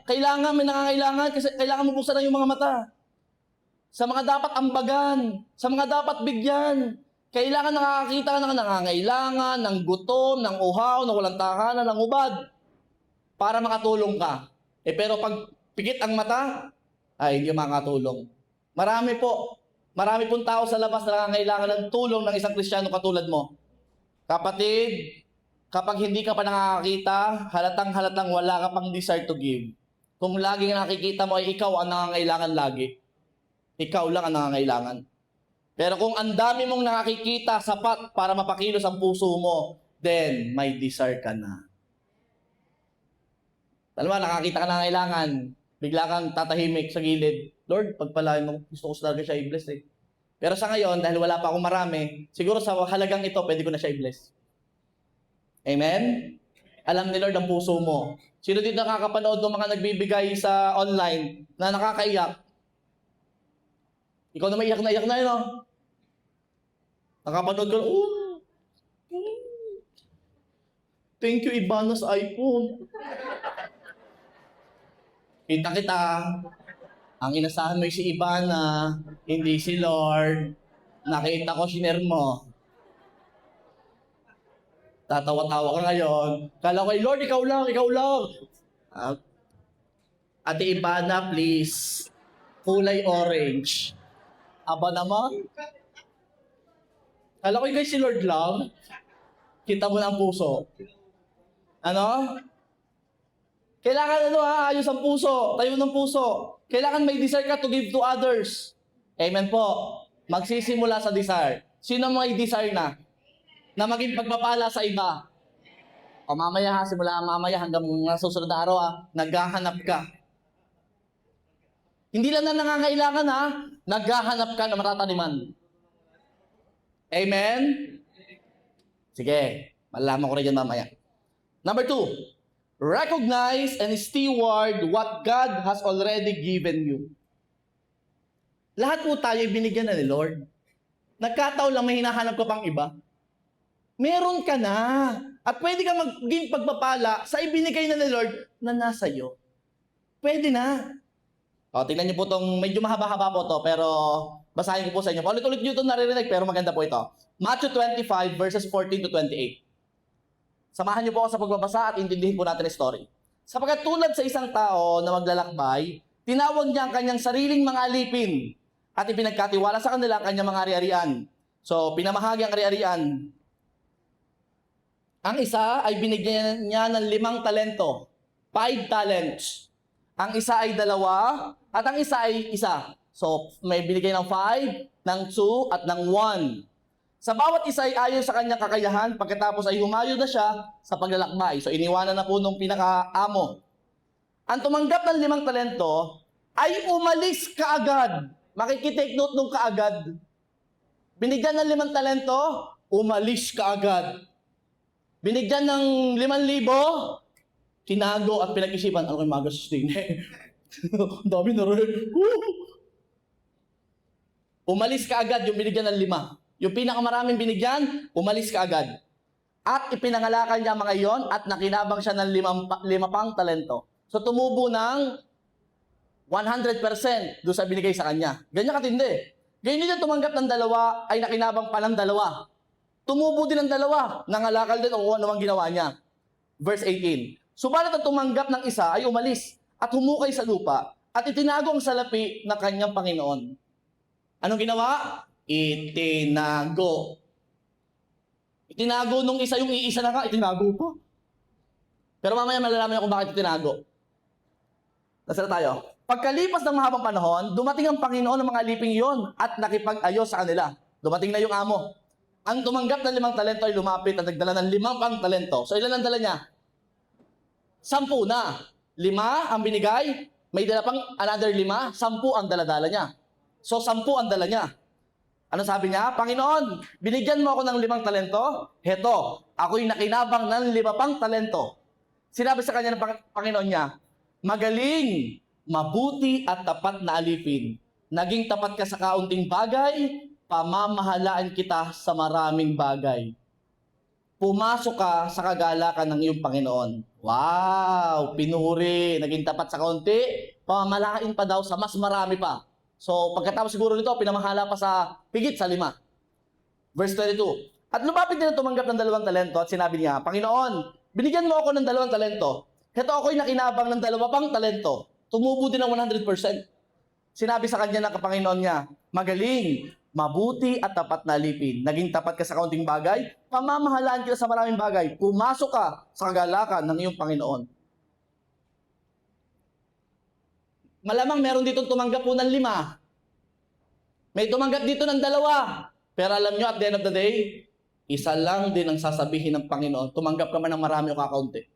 may nangangailangan, kasi kailangan mo buksan na yung mga mata. Sa mga dapat ambagan, sa mga dapat bigyan, kailangan nakakakita ka ng nangangailangan, ng gutom, ng uhaw, ng walang tahanan, ng ubad, para makatulong ka. Pero pag pikit ang mata, ay hindi makakatulong. Marami pong tao sa labas na nangangailangan ng tulong ng isang Kristiyano katulad mo. Kapatid, kapag hindi ka pa nakakakita, halatang wala ka pang desire to give. Kung laging nakikita mo ay ikaw ang nangangailangan lagi. Ikaw lang ang nangangailangan. Pero kung ang dami mong nakakikita, sapat para mapakilos ang puso mo, then may desire ka na. Alam mo, nakakita ka ng nangangailangan, bigla kang tatahimik sa gilid. Lord, pagpalain mo, gusto ko talaga siya i-bless eh. Pero sa ngayon, dahil wala pa akong marami, siguro sa halagang ito, pwede ko na siya i-bless. Amen? Alam ni Lord ang puso mo. Sino dito nakakapanood ng mga nagbibigay sa online na nakakaiyak? Ikaw na maiyak na yun, no? Nakapanood ko, thank you, Ibana's iPhone. Kita, ang inasahan mo si Ibana, hindi si Lord. Nakita ko, shiner mo. Tatawa-tawa ka ngayon. Kala ko, Lord, ikaw lang. Ate Ibana, please. Kulay orange. Aba naman. Kala ko, guys, si Lord lang. Kita mo na ang puso. Ano? Kailangan ayos ang puso. Tayo ng puso. Kailangan may desire ka to give to others. Amen po. Magsisimula sa desire. Sino may desire na maging pagpapala sa iba? O mamaya simula mamaya hanggang susunod na araw naghahanap ka. Hindi lang na nangangailangan naghahanap ka na matataniman. Amen? Sige, malalaman ko rin yan mamaya. Number 2, recognize and steward what God has already given you. Lahat po tayo binigyan na ni Lord. Nagkataon lang may hinahanap ka pang iba. Meron ka na. At pwede ka maging pagpapala sa ibinigay na ni Lord na nasa iyo. Pwede na. O, tingnan niyo po itong, medyo mahaba-haba po to, pero basahin ko po sa inyo. Ulit-ulit niyo ito naririnig, pero maganda po ito. Matthew 25, verses 14 to 28. Samahan niyo po ako sa pagbabasa at intindihin po natin ang story. Sapagkat tulad sa isang tao na maglalakbay, tinawag niya ang kanyang sariling mga alipin at ipinagkatiwala sa kanila ang kanyang mga ari-arian. So, pinamahagi ang ari-arian. Ang isa ay binigyan niya ng 5 talento, 5 talents. Ang isa ay 2, at ang isa ay 1. So, may binigay ng 5, ng 2, at ng 1. Sa bawat isa ay ayon sa kanyang kakayahan, pagkatapos ay humayo na siya sa paglalakbay. So, iniwanan na po nung pinaka-amo. Ang tumanggap ng 5 talento ay umalis kaagad. Makikitake note nung kaagad. Binigyan ng 5 talento, umalis kaagad. Binigyan ng 5,000, tinago at pinag-isipan, ano kayo magasustain? Ang dami na rin. Umalis ka agad yung binigyan ng 5. Yung pinakamaraming binigyan, umalis ka agad. At ipinangalakan niya mga iyon at nakinabang siya ng 5 pang talento. So tumubo ng 100% doon sa binigay sa kanya. Ganyan katindi. Ganyan niya tumanggap ng 2 ay nakinabang pa ng 2. Tumubo din ng 2, nangalakal din o ano mang ginawa niya. Verse 18. Subalit ang tumanggap ng isa ay umalis at humukay sa lupa at itinago ang salapi ng kanyang Panginoon. Anong ginawa? Itinago. Itinago nung isa, yung iisa na ka, itinago pa. Pero mamaya malalaman niyo kung bakit itinago. Nasira tayo. Pagkalipas ng mahabang panahon, dumating ang Panginoon ng mga aliping iyon at nakipag-ayos sa kanila. Dumating na yung amo. Ang tumanggap ng 5 talento ay lumapit at nagdala ng 5 pang talento. So ilan ang dala niya? 10 na. 5 ang binigay, may dala pang another 5, 10 ang dala-dala niya. So 10 ang dala niya. Ano sabi niya? Panginoon, binigyan mo ako ng 5 talento. Heto, ako'y nakinabang ng 5 pang talento. Sinabi sa kanya ng Panginoon niya, magaling, mabuti at tapat na alipin. Naging tapat ka sa kaunting bagay, pamamahalaan kita sa maraming bagay. Pumasok ka sa kagalakan ng iyong Panginoon. Wow! Pinuri, naging tapat sa kaunti, pamamalain pa daw sa mas marami pa. So, pagkatapos siguro nito, pinamahala pa sa higit sa 5. Verse 22. At lumapit din na tumanggap ng 2 talento at sinabi niya, Panginoon, binigyan mo ako ng 2 talento. Heto ako'y nakinabang ng 2 pang talento. Tumubo din ng 100%. Sinabi sa kanya ng Panginoon niya, magaling, mabuti at tapat na alipin. Naging tapat ka sa kaunting bagay, pamamahalaan kita sa maraming bagay. Pumasok ka sa kagalakan ng iyong Panginoon. Malamang meron dito tumanggap po ng 5. May tumanggap dito ng 2. Pero alam nyo, at the end of the day, isa lang din ang sasabihin ng Panginoon. Tumanggap ka man ng marami o kakaunti.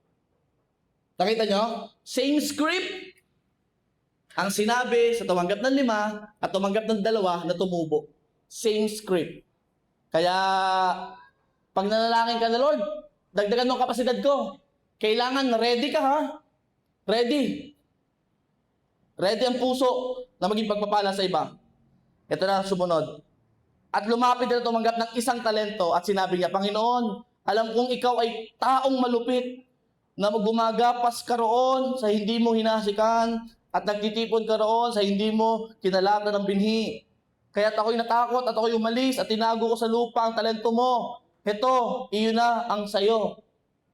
Nakita nyo? Same script. Ang sinabi sa tumanggap ng 5 at tumanggap ng 2 na tumubo. Same script. Kaya, pag nanalangin ka na, Lord, dagdagan mo ang kapasidad ko. Kailangan ready ka, ha? Ready. Ready ang puso na maging pagpapala sa iba. Ito na sumunod. At lumapit na tumanggap ng 1 talento at sinabi niya, Panginoon, alam kong ikaw ay taong malupit na gumagapas ka roon sa hindi mo hinasikan at nagtitipon ka roon sa hindi mo kinalatan ng binhi. Kaya't ako'y natakot at ako'y umalis at tinago ko sa lupa ang talento mo. Heto, iyon na ang sayo.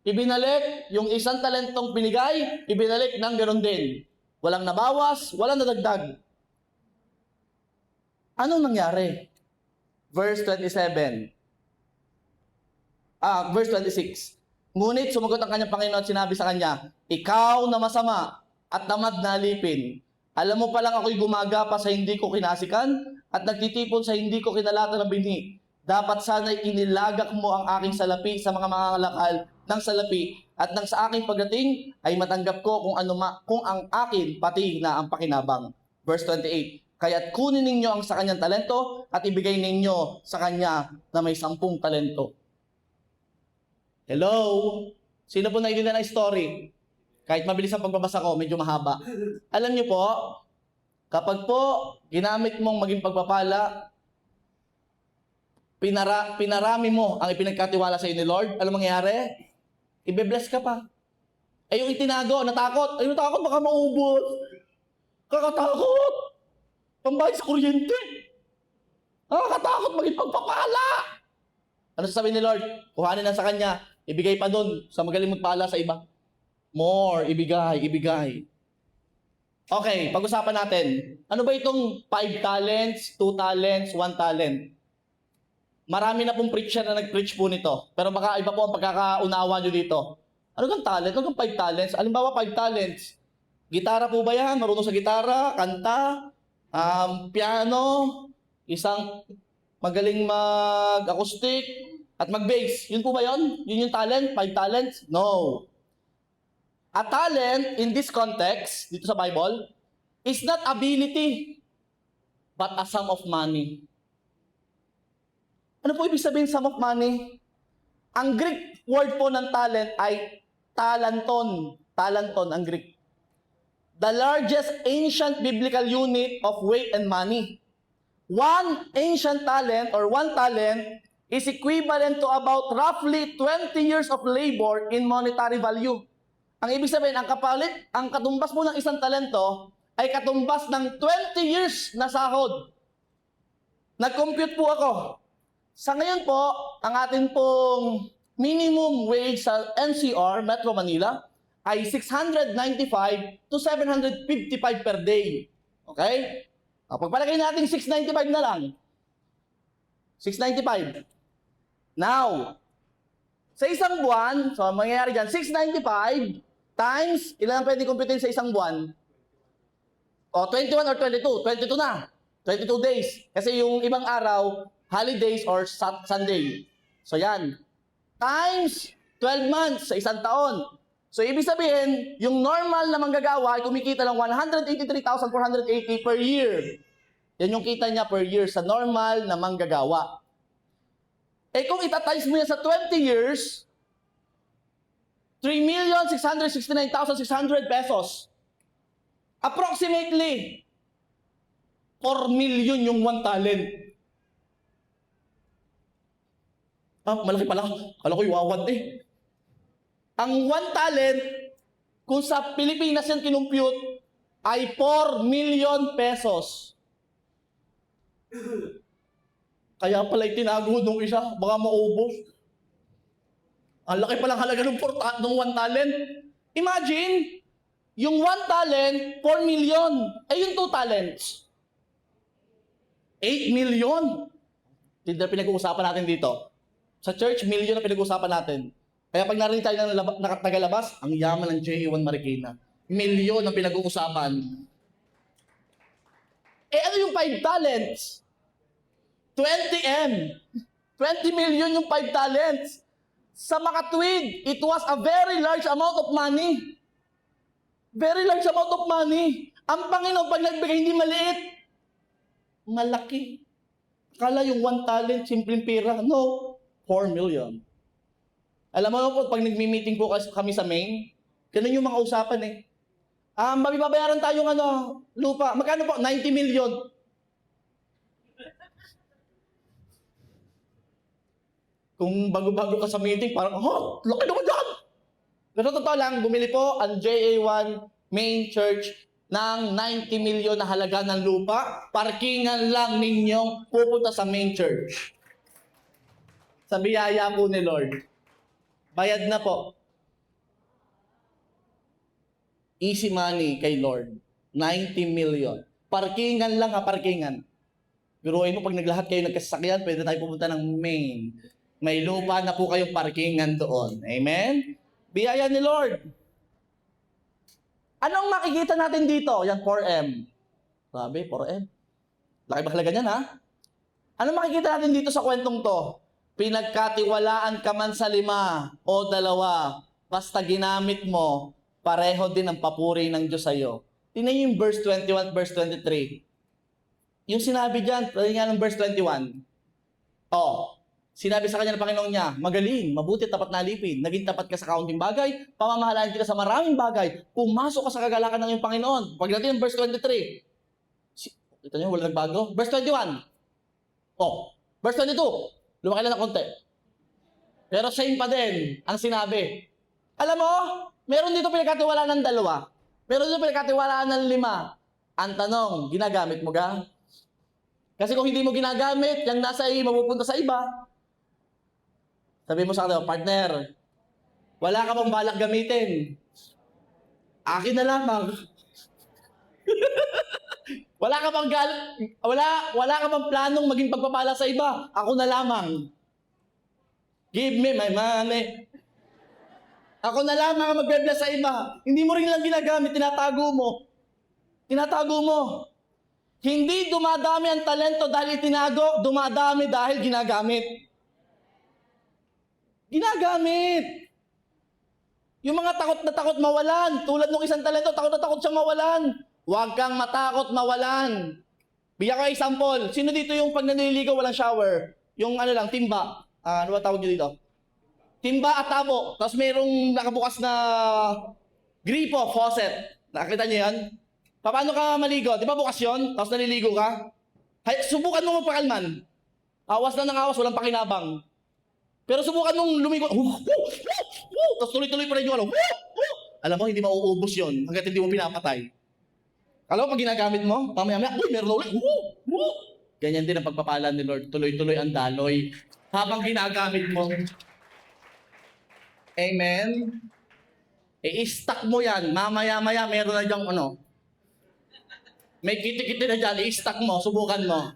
Ibinalik yung 1 talentong binigay, ibinalik ng ganoon din. Walang nabawas, walang nadagdag. Anong nangyari? Verse 26. Ngunit sumagot ang kanyang Panginoon at sinabi sa kanya, ikaw na masama at tamad na alipin. Alam mo palang ako'y gumagapa sa hindi ko kinasikan at nagtitipon sa hindi ko kinalatan ng binhi. Dapat sana'y inilagak mo ang aking salapi sa mga mangangalakal ng salapi at nang sa aking pagdating ay matanggap ko kung ang akin pati na ang pakinabang. Verse 28. Kaya't kunin ninyo ang sa kanyang talento at ibigay ninyo sa kanya na may 10 talento. Hello? Sino po naiintindihan ng story? Kahit mabilis ang pagbabasa ko, medyo mahaba. Alam niyo po, kapag po ginamit mong maging pagpapala, pinarami mo ang ipinagkatiwala sa iyo ni Lord, alam mangyayari? Ibe-bless ka pa. Eh yung itinago, natakot. Ay, natakot, baka maubos. Kakatakot. Pambayad sa kuryente. Nakakatakot maging pagpapala. Ano sasabihin ni Lord? Kuhanin na sa kanya. Ibigay pa doon sa magaling magpala sa iba. More, ibigay. Okay, pag-usapan natin. Ano ba itong 5 talents, 2 talents, 1 talent? Marami na pong preacher na nag-preach po nito. Pero baka iba po ang pagkakaunawa nyo dito. Ano kang talent? Ano kang 5 talents? Alimbawa, 5 talents. Gitara po ba yan? Marunong sa gitara, kanta, piano, isang magaling mag-acoustic, at mag-bass. Yun po ba yun? Yun yung talent? 5 talents? No. A talent in this context, dito sa Bible, is not ability, but a sum of money. Ano po ibig sabihin sum of money? Ang Greek word po ng talent ay talanton. Talanton ang Greek. The largest ancient biblical unit of weight and money. One ancient talent or 1 talent is equivalent to about roughly 20 years of labor in monetary value. Ang ibig sabihin, ang kapalit, ang katumbas po ng 1 talento ay katumbas ng 20 years na sahod. Nag-compute po ako. Sa ngayon po, ang atin pong minimum wage sa NCR, Metro Manila, ay 695 to 755 per day. Okay? Pagpalagay natin 695 na lang. 695. Now, sa isang buwan, so mangyayari dyan, 695 times, ilan ang pwede computein sa isang buwan? O, 21 or 22? 22 na. 22 days. Kasi yung ibang araw, holidays or Sunday. So yan. Times 12 months sa isang taon. So ibig sabihin, yung normal na manggagawa ay kumikita ng 183,480 per year. Yan yung kita niya per year sa normal na manggagawa. Eh kung itatimes mo yan sa 20 years, 3,669,600 pesos. Approximately, 4 million yung 1 talent. Malaki pala. Kala ko iwawad eh. Ang 1 talent, kung sa Pilipinas yan kinumpute, ay 4 million pesos. Kaya pala itinago nung isa, baka maubos. Ang laki palang halaga ng 1 talent. Imagine, yung 1 talent, 4 million. Eh yung 2 talents, 8 million. Hindi na pinag-uusapan natin dito. Sa church, million na pinag-uusapan natin. Kaya pag narinig tayo ng tagalabas, ang yaman ng J.A.1 Marikina. Million ang pinag-uusapan. Eh ano yung 5 talents? 20M. 20 million yung 5 talents. Sa Makatwid, it was a very large amount of money. Very large amount of money. Ang Panginoon, pag nagbigay, hindi maliit. Malaki. Akala yung 1 talent, simpleng pera. No, 4 million. Alam mo po, pag nagmi-meeting po kami sa main, ganun yung mga usapan eh. Mabibabayaran tayong lupa. Magkano po? 90 million. Kung bago-bago ka sa meeting, parang, laki naman yan! Pero totoo lang, bumili po ang JA1 Main Church ng 90 million na halaga ng lupa. Parkingan lang ninyong pupunta sa main church. Sa biyaya po ni Lord. Bayad na po. Easy money kay Lord. 90 million. Parkingan lang parkingan. Biruin mo, pag naglahat kayo nagkasakyan, pwede tayo pupunta ng main. May lupa na po kayong parkingan doon. Amen? Biyaya ni Lord. Anong makikita natin dito? Yan, 4M. Sabi, 4M. Laki ba halaga niyan, ha? Anong makikita natin dito sa kwentong to? Pinagkatiwalaan ka man sa 5 o 2, basta ginamit mo, pareho din ang papuri ng Diyos sa'yo. Tingnan niyo yung verse 21, verse 23. Yung sinabi dyan, nga ng verse 21. Sinabi sa kanya ng Panginoon niya, magaling, mabuti, tapat na alipin. Naging tapat ka sa kaunting bagay, pamamahalaan kita sa maraming bagay. Pumasok ka sa kagalakan ng iyong Panginoon. Pagdating ng verse 23. Ito niyo, wala nagbago. Verse 21. Verse 22. Lumaki lang ng konti. Pero same pa din ang sinabi. Alam mo, meron dito pinagkatiwalaan ng 2. Meron dito pinagkatiwalaan ng 5. Ang tanong, ginagamit mo ga? Kasi kung hindi mo ginagamit, yung nasa iyo, mapupunta sa iba. Sabi mo sa kanila, partner, wala ka bang balak gamitin? Akin na lamang. Wala ka bang planong maging pagpapala sa iba? Ako na lamang. Give me my money. Ako na lamang ang magbe-bless sa iba. Hindi mo rin lang ginagamit, tinatago mo. Hindi dumadami ang talento dahil itinago, dumadami dahil ginagamit. Yung mga takot na takot mawalan, tulad ng isang talento, takot na takot siyang mawalan. Huwag kang matakot mawalan. Bigyan ko example. Sino dito yung pag naniligaw walang shower? Yung timba. Ano ba tawag nyo dito? Timba at tabo. Tapos mayroong nakabukas na gripo, faucet. Nakakita nyo yan? Paano ka maligo? Di ba bukas yun? Tapos naliligo ka? Subukan mo magpakalman. Awas na ng awas, walang pakinabang. Pero subukan mong lumigo. Tapos tuloy-tuloy pa rin yung Alam mo, hindi mauubos yun hanggat hindi mo pinapatay. Alam mo, pag ginagamit mo, mamaya-maya, meron na ulit. Ganyan din ang pagpapala ni Lord. Tuloy-tuloy ang daloy habang ginagamit mo. Amen? I-stack mo yan. Mamaya-maya, meron na diyang may kiti-kiti na dyan. I-stack mo, subukan mo.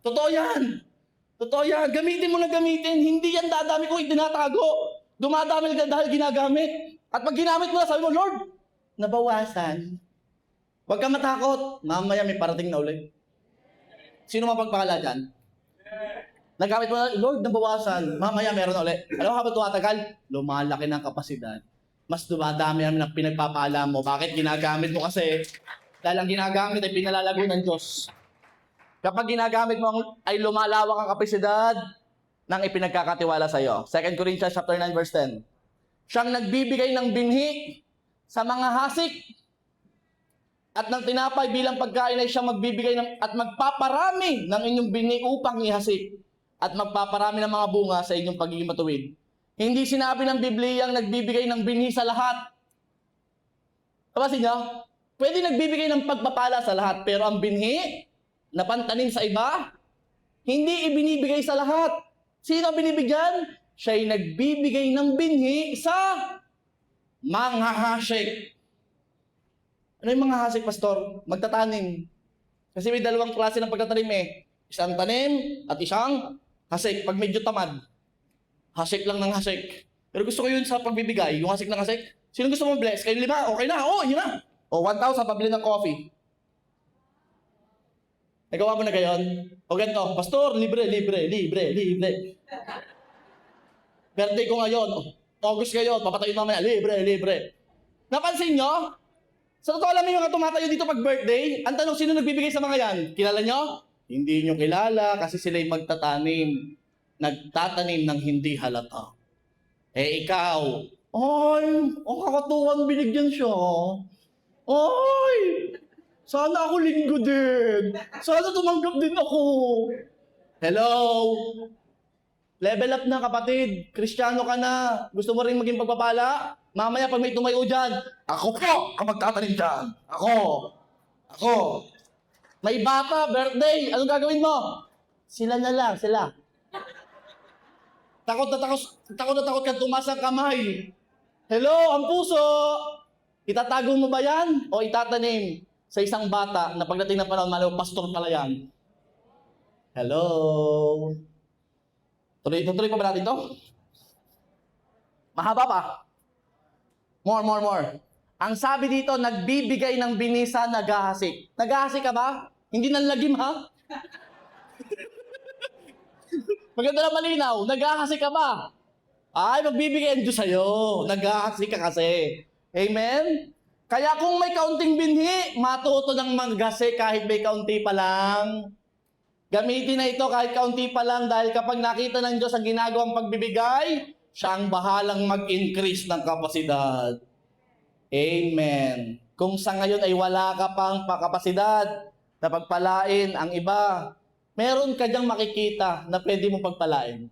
Totoo yan. Gamitin mo na gamitin. Hindi yan dadami ko itinatago. Dumadami ka dahil ginagamit. At pag ginamit mo na, sabi mo, Lord, nabawasan. Huwag ka matakot. Mamaya may parating na ulit. Sino mapagpakala dyan? Nagamit mo na, Lord, nabawasan. Mamaya meron na ulit. Alam mo, habang tumatagal, lumalaki ng kapasidad. Mas dumadami namin ang pinagpapaalam mo. Bakit ginagamit mo kasi? Dahil ang ginagamit ay pinalalago ng Diyos. Kapag ginagamit mo ay lumalawak ang kapasidad ng ipinagkakatiwala sa iyo. 2 Corinthians chapter 9 verse 10. Siyang nagbibigay ng binhi sa mga hasik at ng tinapay bilang pagkain ay siyang magbibigay at magpaparami ng inyong binhi upang ihasik at magpaparami ng mga bunga sa inyong pagiging matuwid. Hindi sinabi ng Biblia ang nagbibigay ng binhi sa lahat. Kapasin niyo? Pwede nagbibigay ng pagpapala sa lahat, pero ang binhi na pantanim sa iba, hindi ibinibigay sa lahat. Sino ang binibigyan? Siya ay nagbibigay ng binhi sa manghahasik. Ano yung manghahasik, Pastor? Magtatanim. Kasi may dalawang klase ng pagtatanim eh. Isang tanim at isang hasik. Pag medyo tamad, hasik lang ng hasik. Pero gusto ko yun sa pagbibigay, yung hasik ng hasik. Sino gusto mo bless? Kayo 5? Okay na, yun na. 1,000 pabili ng coffee. Nagawa mo na gayon? O ganito, Pastor, libre. Birthday ko ngayon, August ngayon, papatayin mamaya, libre. Napansin nyo? Sa totoo alam mo yung mga tumatayo dito pag birthday, ang tanong, sino nagbibigay sa mga yan? Kilala nyo? Hindi nyo kilala kasi sila'y magtatanim ng hindi halata. Eh ikaw, ay, ang kakatuwang binigyan siya. Ay, sana ako linggo din. Sana tumanggap din ako. Hello? Level up na kapatid. Kristiyano ka na. Gusto mo rin maging pagpapala? Mamaya pag may tumayo dyan, ako po ang magtatanim dyan. Ako. May bata, birthday. Anong gagawin mo? Sila na lang, sila. Takot na takot ka tumaas ang kamay. Hello, ang puso. Itatago mo ba yan? O itatanim sa isang bata na pagdating ng panahon, malaw, pastor pala yan? Hello? Tuloy pa ba natin ito? Mahaba pa. More. Ang sabi dito, nagbibigay ng binisa, naghahasik. Naghahasik ka ba? Hindi nanlagim, ha? Maganda na malinaw, naghahasik ka ba? Ay, magbibigay ang Diyos sa'yo. Naghahasik ka kasi. Amen? Kaya kung may kaunting binhi, matuto ng maghasi kahit may kaunti pa lang. Gamitin na ito kahit kaunti pa lang dahil kapag nakita ng Diyos ang ginagawang pagbibigay, siya ang bahalang mag-increase ng kapasidad. Amen. Kung sa ngayon ay wala ka pang kapasidad na pagpalain ang iba, meron ka diyang makikita na pwede mong pagpalain.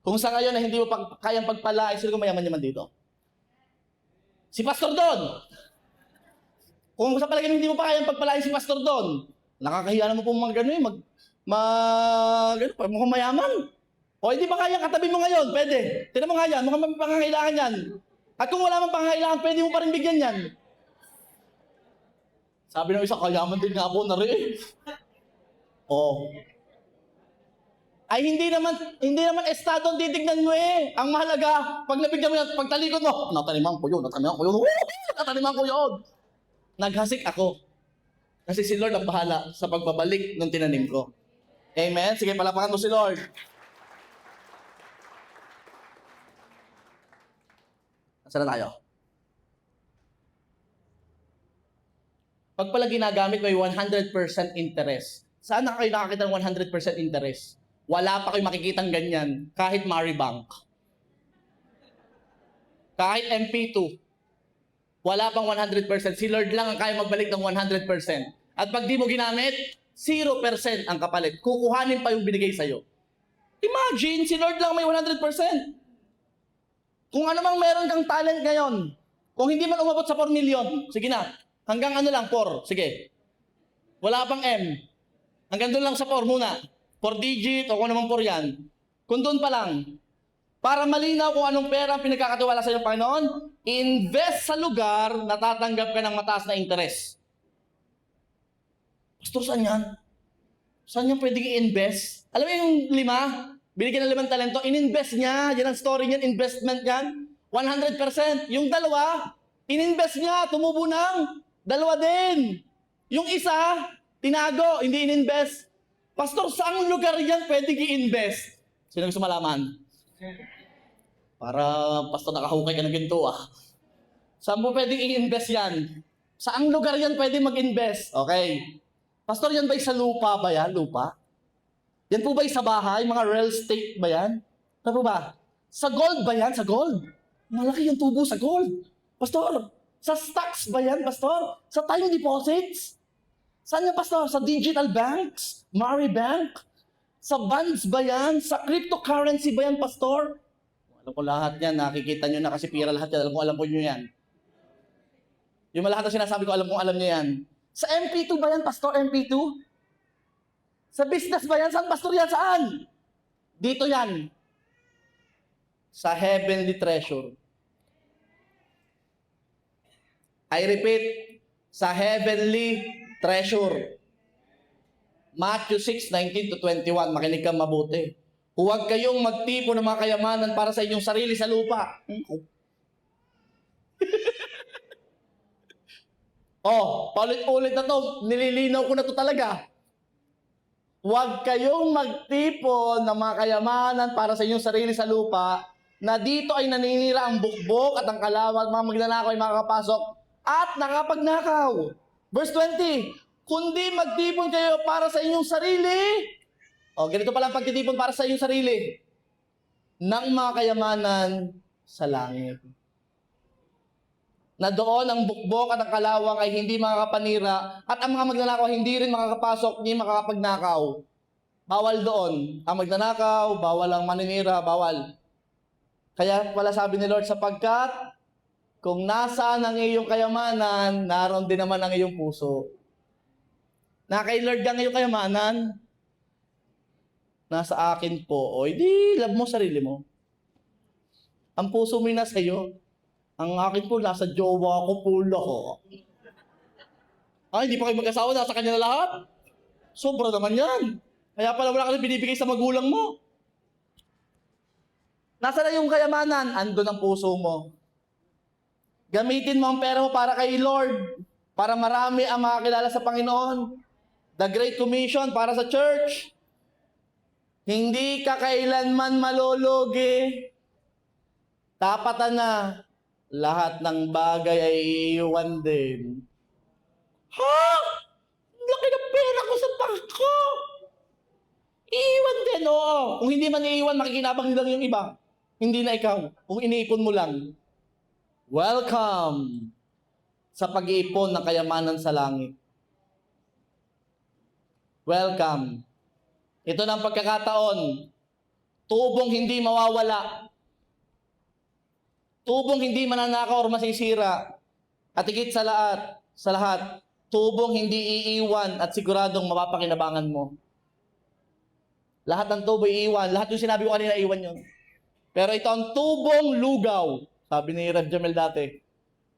Kung sa ngayon ay hindi mo kayang pagpalain, sino kung mayaman dito? Si Pastor Don. Kung sa palagay hindi mo pa kayang pagpalain si Pastor Don, nakakahiya naman po mga gano'n, mukhang mayaman. O hindi ba kayang katabi mo ngayon? Pwede. Tignan mo nga yan, mukhang may pangangailangan yan. At kung wala mang pangangailangan, pwede mo pa rin bigyan yan. Sabi ng isa, kayaman din nga po na rin. Ay hindi naman estado ang titignan mo eh. Ang mahalaga, pag nabigyan mo yan, pag talikod mo, nataniman ko yun. Naghasik ako. Kasi si Lord ang bahala sa pagbabalik ng tinanim ko. Amen? Sige, palapakan mo si Lord. Saan na tayo? Pag pala ginagamit may 100% interest. Saan na kayo nakakita ng 100% interest? Wala pa kayo makikitang ganyan, kahit Maribank. Kahit MP2. Wala pang 100%. Si Lord lang ang kaya magbalik ng 100%. At pag di mo ginamit, 0% ang kapalit. Kukuhanin pa yung binigay sa'yo. Imagine, si Lord lang may 100%. Kung ano mang meron kang talent ngayon, kung hindi man umabot sa 4 million, sige na, hanggang 4, sige. Wala pang M. Hanggang doon lang sa 4 muna. 4 digit o kung naman 4 yan. Kung doon pa lang, para malinaw kung anong pera ang pinagkakatiwala sa iyo, Panginoon, invest sa lugar na tatanggap ka ng mataas na interest. Pastor, saan yan? Saan yan pwedeng i-invest? Alam mo yung 5, binigyan ng 5 talento, in-invest niya. Yan ang story niyan, investment yan. 100%. Yung 2, in-invest niya, tumubo ng 2 din. Yung isa, tinago, hindi in-invest. Pastor, saang lugar yan pwedeng i-invest? Sino gusto malaman? Para, pastor, nakahukay ka ng ginto Saan mo pwedeng i-invest yan? Saang lugar yan pwedeng mag-invest? Okay. Pastor, yan ba'y sa lupa ba yan? Lupa? Yan po ba'y sa bahay? Mga real estate ba yan? Ano po ba? Sa gold ba yan? Sa gold? Malaki yung tubo sa gold. Pastor, sa stocks ba yan, pastor? Sa time deposits? Saan yan, pastor? Sa digital banks? Mari Bank? Sa bonds ba yan? Sa cryptocurrency ba yan, pastor? Alam ko lahat yan. Nakikita nyo na kasi pira lahat yan. Alam ko nyo yan. Yung lahat na sinasabi ko, alam niyo yan. Sa MP2 ba yan, pastor? MP2? Sa business ba yan? Saan, pastor, yan? Saan? Dito yan. Sa heavenly treasure. I repeat, sa heavenly treasure. Matthew 6:19-21. Makinig kang mabuti. Huwag kayong magtipon ng mga kayamanan para sa inyong sarili sa lupa. Paulit-ulit na to. Nililinaw ko na to talaga. Huwag kayong magtipon ng mga kayamanan para sa inyong sarili sa lupa, na dito ay naninira ang bukbok at ang kalawat, mga magnanakaw ay makakapasok at nakapagnakaw. Verse 20, kundi magtipon kayo para sa inyong sarili. Ganito pala ang pagtitipon para sa inyong sarili. Ng mga kayamanan sa langit. Na doon ang bukbok at ang kalawang ay hindi makakapanira at ang mga magnanakaw hindi rin makakapasok, hindi makakapagnakaw. Bawal doon. Ang magnanakaw, bawal ang maninira, bawal. Kaya pala sabi ni Lord, sapagkat kung nasaan ang iyong kayamanan, naroon din naman ang iyong puso. Na kay Lord ang iyong kayamanan, nasa akin po. Di love mo sarili mo. Ang puso mo nasa iyo. Ang akin po, nasa jowa ko po ako. Hindi pa kayo mag-asawa, nasa kanya na lahat? Sobra naman yan. Kaya pala wala ka rin binibigay sa magulang mo. Nasa na yung kayamanan? Andun ang puso mo. Gamitin mo ang pera mo para kay Lord. Para marami ang makakilala sa Panginoon. The Great Commission para sa church. Hindi ka kailanman malulugi. Tapatan na. Lahat ng bagay ay iiwan din. Laki ng pera ko sa bangko! Iiwan din, oo. Kung hindi man iiwan, makikinabang lang yung iba. Hindi na ikaw. Kung iniipon mo lang. Welcome sa pag-iipon ng kayamanan sa langit. Welcome. Ito na ang pagkakataon. Tubong hindi mawawala. Tubong hindi mananakaw o masisira. At higit sa lahat, tubong hindi iiwan at siguradong mapapakinabangan mo. Lahat ng tubo iiwan. Lahat yung sinabi ko kanina, iiwan yun. Pero ito ang tubong lugaw. Sabi ni Rev Jamel dati.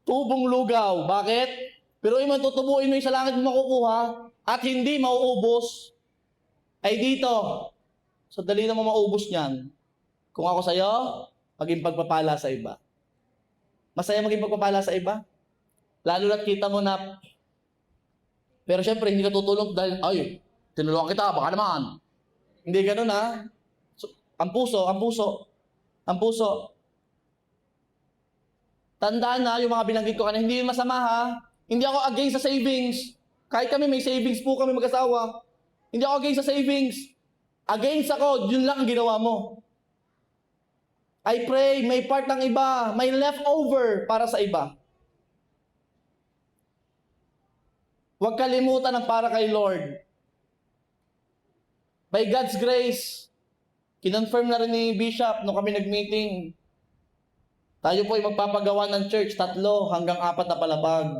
Tubong lugaw. Bakit? Pero yung tutubuin mo yung sa langit mo makukuha at hindi mauubos. Ay dito. So dali naman maubos niyan. Kung ako sa'yo, maging pagpapala sa iba. Masaya maging pagpapala sa iba. Lalo na't kita mo na, pero syempre hindi ka tutulong dahil, tinulungan kita, baka naman. Hindi ganun So, ang puso. Tandaan na yung mga binanggit ko kanina, hindi masama Hindi ako against sa savings. Kahit kami may savings po kami mag-asawa. Hindi ako against sa savings. Against ako, yun lang ang ginawa mo. I pray, may part ng iba, may leftover para sa iba. Huwag kalimutan ang para kay Lord. By God's grace, kinonfirm na rin ni Bishop nung kami nag-meeting. Tayo po ay magpapagawa ng church, 3 hanggang 4 na palapag.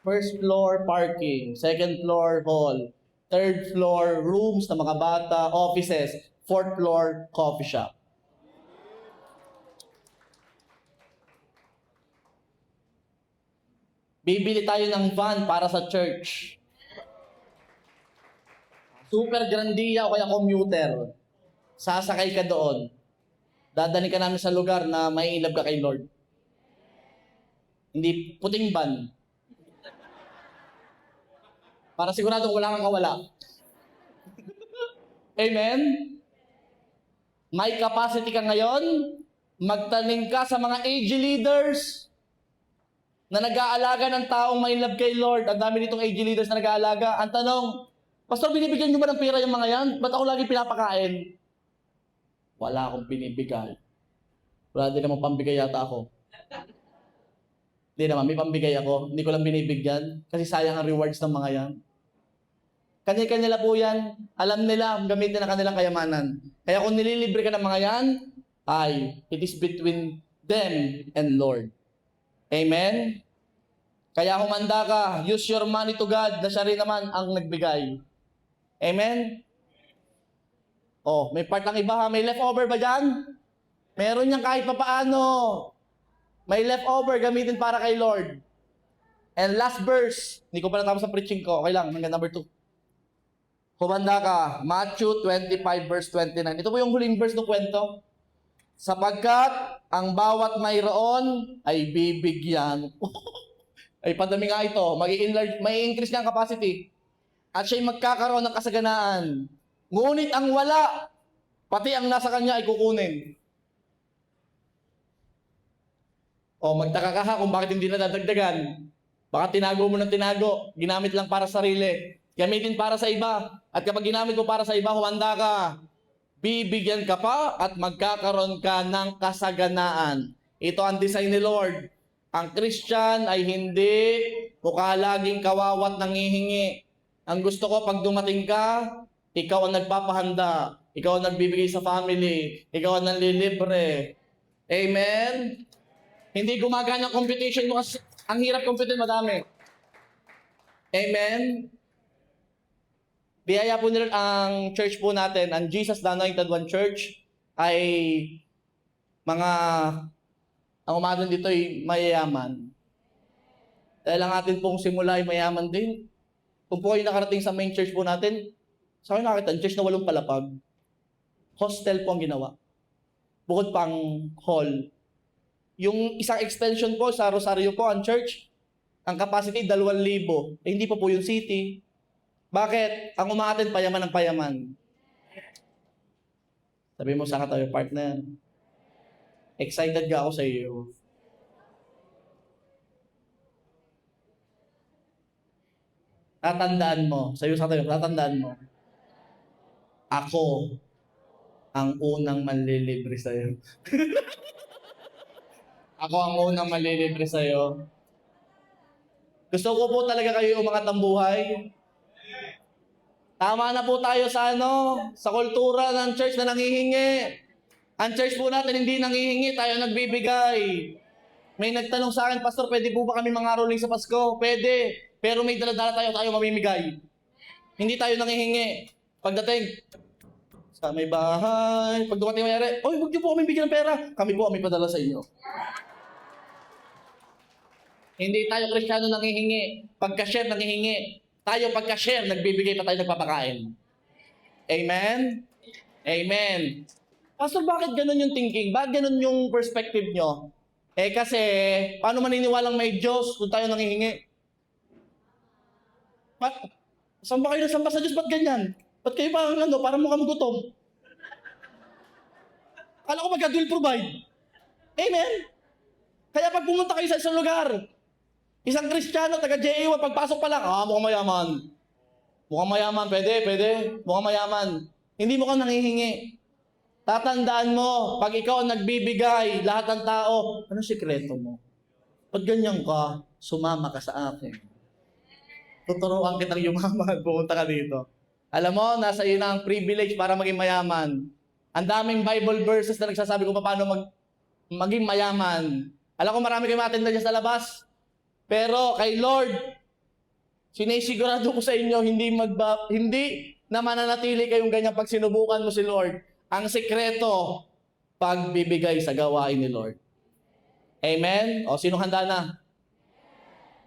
First floor, parking. Second floor, hall. Third floor, rooms na mga bata, offices. Fourth floor, coffee shop. Bibili tayo ng van para sa church. Super grandiya o kaya commuter. Sasakay ka doon. Dadalhin ka namin sa lugar na may ilab ka kay Lord. Hindi puting van. Para siguradong wala kang kawala. Amen? May capacity ka ngayon, magtanim ka sa mga AG leaders na nag-aalaga ng taong may love kay Lord. Ang dami nitong AG leaders na nag-aalaga. Ang tanong, Pastor, binibigyan nyo ba ng pera yung mga yan? Ba't ako lagi pinapakain? Wala akong binibigay. Wala din namang pambigay yata ako. Hindi naman, may pambigay ako. Hindi ko lang binibigyan kasi sayang ang rewards ng mga yan. Kanya-kanya po yan. Alam nila, gamitin ang kanilang kayamanan. Kaya kung nililibre ka ng mga yan, it is between them and Lord. Amen? Kaya humanda ka, use your money to God na siya rin naman ang nagbigay. Amen? May part ng iba ha. May leftover ba dyan? Meron yan kahit papaano. May leftover, gamitin para kay Lord. And last verse, hindi ko pa natapos sa preaching ko. Okay lang, hanggang number 2. Humanda ka, Matthew 25 verse 29. Ito po yung huling verse ng kwento. Sapagkat ang bawat mayroon ay bibigyan. Ay padami nga ito, mag-i-enlarge, may increase niya ang capacity. At siya'y magkakaroon ng kasaganaan. Ngunit ang wala, pati ang nasa kanya ay kukunin. Magtaka ka ha kung bakit hindi nadadagdagan. Baka tinago mo ng tinago, ginamit lang para sa sarili. Gamitin para sa iba. At kapag ginamit mo para sa iba, humanda ka. Bibigyan ka pa at magkakaroon ka ng kasaganaan. Ito ang design ni Lord. Ang Christian ay hindi mukha laging kawawat nangihingi. Ang gusto ko pag dumating ka, ikaw ang nagpapahanda. Ikaw ang nagbibigay sa family. Ikaw ang nanlilibre. Amen? Hindi gumagana ang competition mo kasi ang hirap compete, madami. Amen? Biyaya po nila ang church po natin, ang Jesus the Anointed One Church, ay ang umatin dito ay mayayaman. Dahil ang atin pong simula ay mayaman din. Kung po kayo nakarating sa main church po natin, sa akin nakita, church na 8 palapag. Hostel po ang ginawa. Bukod pang hall. Yung isang extension po sa Rosario po, ang church, ang capacity 2,000. Hindi pa po yung city. Bakit? Ang umaatin, payaman ng payaman. Sabi mo, saan ka tayo, partner? Excited ka ako sa iyo. Tatandaan mo, sa iyo sa tayo, tatandaan mo, ako ang unang manlilibre sa iyo. Ako ang unang manlilibre sa iyo. Gusto ko po talaga kayo umangat ang buhay. Tama na po tayo sa sa kultura ng church na nanghihingi. Ang church po natin hindi nanghihingi, tayo nagbibigay. May nagtanong sa akin, Pastor, pwede po ba kami mangaroling sa Pasko? Pwede. Pero may dala-dala tayo mamimigay. Hindi tayo nanghihingi. Pagdating, sa may bahay, pag dumating mayari, huwag niyo po kami bigyan ng pera. Kami po kami padala sa inyo. Hindi tayo Kristiyano nanghihingi. Pagka-share nanghihingi. Tayo pagka-share, nagbibigay pa tayo nagpapakain. Amen? Amen. Pastor, bakit ganun yung thinking? Bakit ganun yung perspective nyo? Kasi, paano maniniwalang may Diyos kung tayo nanghihingi? Saan ba kayo nasamba sa Diyos? Ba't ganyan? Ba't kayo parang mukhang gutom? Kala ko mag-God will provide. Amen? Kaya pag pumunta kayo sa isang lugar, isang Kristiyano, taga-JA1, pagpasok pa lang, mukhang mayaman. Mukhang mayaman, pwede. Mukhang mayaman. Hindi mo ka nanghihingi. Tatandaan mo, pag ikaw ang nagbibigay, lahat ng tao, ano sikreto mo? Pag ganyan ka, sumama ka sa akin. Tuturuan kitang yumaman, pumunta ka dito. Alam mo, nasa iyo na ang privilege para maging mayaman. Ang daming Bible verses na nagsasabi kung paano maging mayaman. Alam ko marami kayong matenda dyan sa labas. Pero kay Lord, sinisigurado ko sa inyo, hindi na mananatili kayong ganyan pag sinubukan mo si Lord. Ang sikreto, pagbibigay sa gawain ni Lord. Amen? Sino handa na?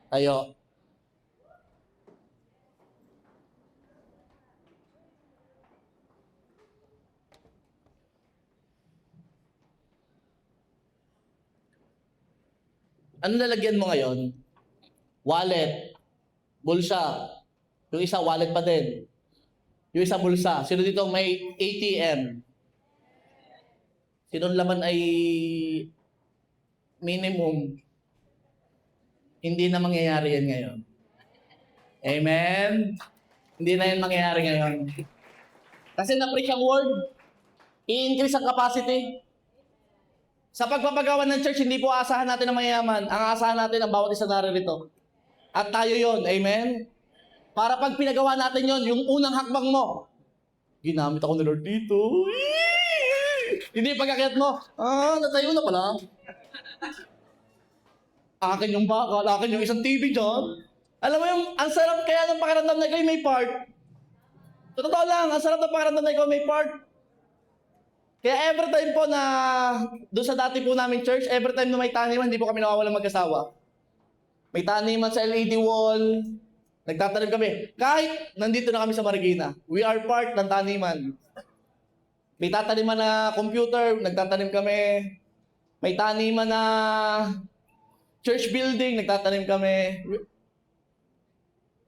Tayo. Ano lalagyan mo ngayon? Wallet, bulsa, Yung isa, wallet pa din. Yung isa, bulsa. Sino dito may ATM? Sinong laman ay minimum? Hindi na mangyayari yan ngayon. Amen? Hindi na yan mangyayari ngayon. Kasi na-preach ang word, i-increase ang capacity. Sa pagpapagawa ng church, hindi po aasahan natin ang mayayaman. Ang aasahan natin ang bawat isa naririto. At tayo yon, amen? Para pag pinagawa natin yon, yung unang hakbang mo, ginamit ako ni Lord dito. Hindi pagkakit mo, natayo na pala. Akin yung bakal, akin yung isang TV dyan. Alam mo yung, ang sarap kaya ng pakiramdam na ikaw may part. Totoo lang, ang sarap ng pakiramdam na ikaw may part. Kaya every time po na, doon sa dati po namin church, every time na may taniman, hindi po kami nawawalang mag-asawa. May taniman sa LED wall, nagtatanim kami. Kahit nandito na kami sa Marikina, we are part ng taniman. May tataniman na computer, nagtatanim kami. May taniman na church building, nagtatanim kami.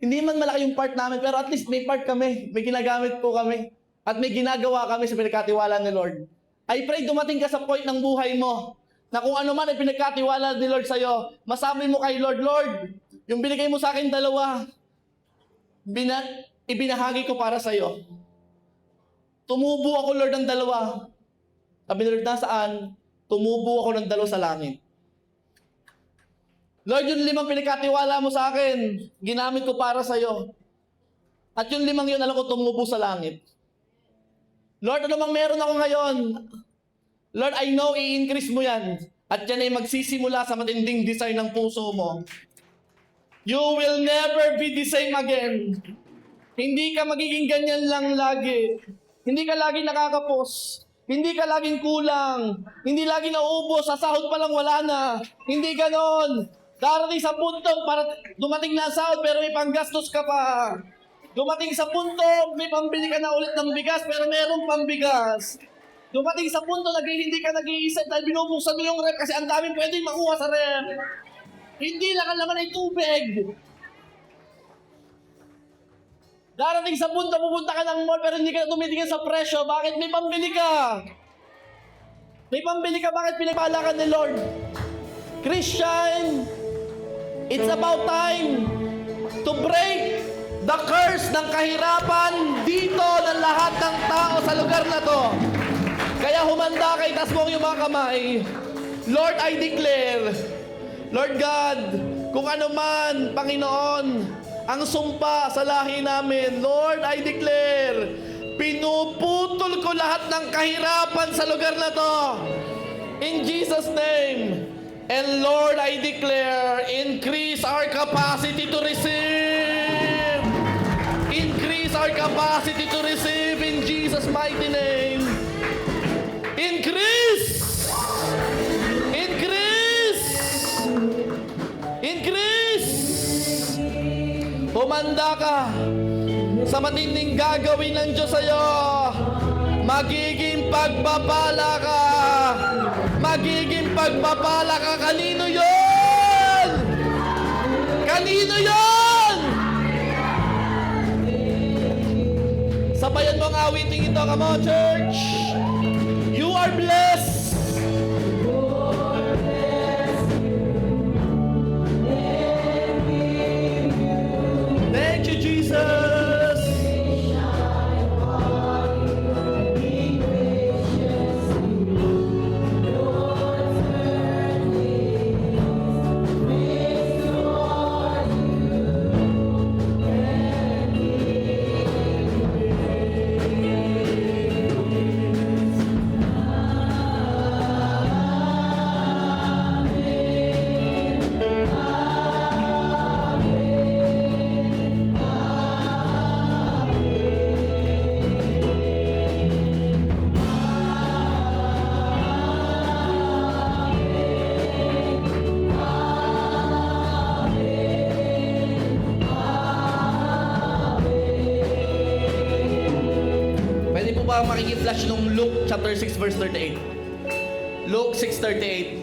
Hindi man malaki yung part namin, pero at least may part kami. May ginagamit po kami. At may ginagawa kami sa pinagkatiwala ni Lord. I pray dumating ka sa point ng buhay mo na kung ano man ay pinagkatiwala ni Lord sa'yo, masabi mo kay Lord, Lord, yung binigay mo sa akin dalawa, ibinahagi ko para sa'yo. Tumubo ako, Lord, ng dalawa. Sabi ni Lord, nasaan? Tumubo ako ng dalawa sa langit. Lord, yung 5 pinagkatiwala mo sa akin, ginamit ko para sa'yo. At yung 5 yun, alam ko, tumubo sa langit. Lord, ano bang meron ako ngayon? Lord, I know, i-increase mo yan. At yan ay magsisimula sa matinding desire ng puso mo. You will never be the same again. Hindi ka magiging ganyan lang lagi. Hindi ka lagi nakakapos. Hindi ka laging kulang. Hindi lagi naubos. Sa sahod pa lang wala na. Hindi ganon. Darating sa punto para dumating na ang sahod pero may panggastos ka pa. Dumating sa punto, may pambili ka na ulit ng bigas pero merong pambigas. Dumating sa punto, hindi ka nag-iisip dahil binubuksan mo yung rep kasi ang daming pwedeng makuha sa rep. Hindi lang ang laman ay tubig. Darating sa punto, pupunta ka ng mall pero hindi ka tumitingin sa presyo. Bakit? May pambili ka. May pambili ka, bakit pinagpala ka ni Lord? Christian, it's about time to break the curse ng kahirapan dito ng lahat ng tao sa lugar na to. Kaya humanda kay taas mo yung mga kamay. Lord, I declare, Lord God, kung ano man, Panginoon, ang sumpa sa lahi namin, Lord, I declare, pinuputol ko lahat ng kahirapan sa lugar na to. In Jesus' name. And Lord, I declare, increase our capacity to receive. Increase our capacity to receive in Jesus' mighty name. Increase! Increase! Increase! Humanda ka sa matinding gagawin ng Diyos sa'yo. Magiging pagpapala ka. Magiging pagpapala ka. Kanino yun? Kanino yun? Sabayan mo ang awiting ito. Come on, church. You are blessed. Thank you, Jesus. Makikiflash nung Luke chapter 6 verse 38. Luke 6:38.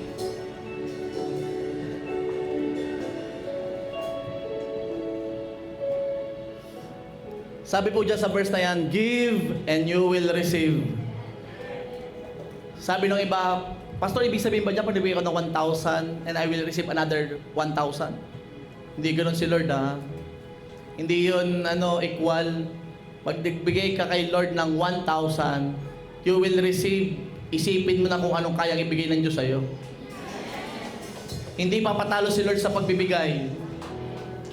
Sabi po dyan sa verse na yan, give and you will receive. Sabi ng iba, Pastor, ibig sabihin ba dyan, pag nabigay ko ng 1,000 and I will receive another 1,000? Hindi ganoon si Lord, ha? Hindi yun equal. Pag nagbigay ka kay Lord ng 1,000, you will receive. Isipin mo na kung anong kayang ibigay ng Diyos sa'yo. Hindi papatalo si Lord sa pagbibigay.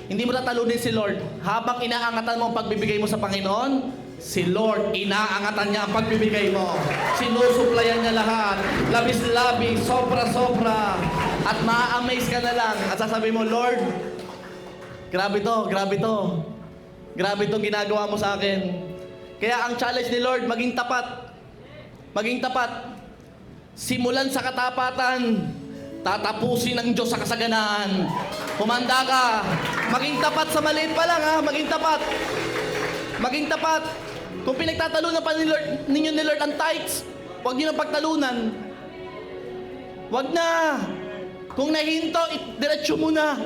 Hindi mo tatalunin si Lord. Habang inaangatan mo ang pagbibigay mo sa Panginoon, si Lord, inaangatan niya ang pagbibigay mo. Sinusuplayan niya lahat. Labis-labis, sobra-sobra. At ma-amaze ka na lang. At sasabi mo, Lord, grabe to, grabe to. Grabe itong ginagawa mo sa akin. Kaya ang challenge ni Lord, maging tapat. Maging tapat. Simulan sa katapatan, tatapusin ng Diyos sa kasaganaan. Humanda ka. Maging tapat sa maliit pa lang, ha? Maging tapat. Maging tapat. Kung pinagtatalunan pa ninyo ni Lord ang tithes, huwag niyo nang pagtalunan. Huwag na. Kung nahinto, diretso mo na.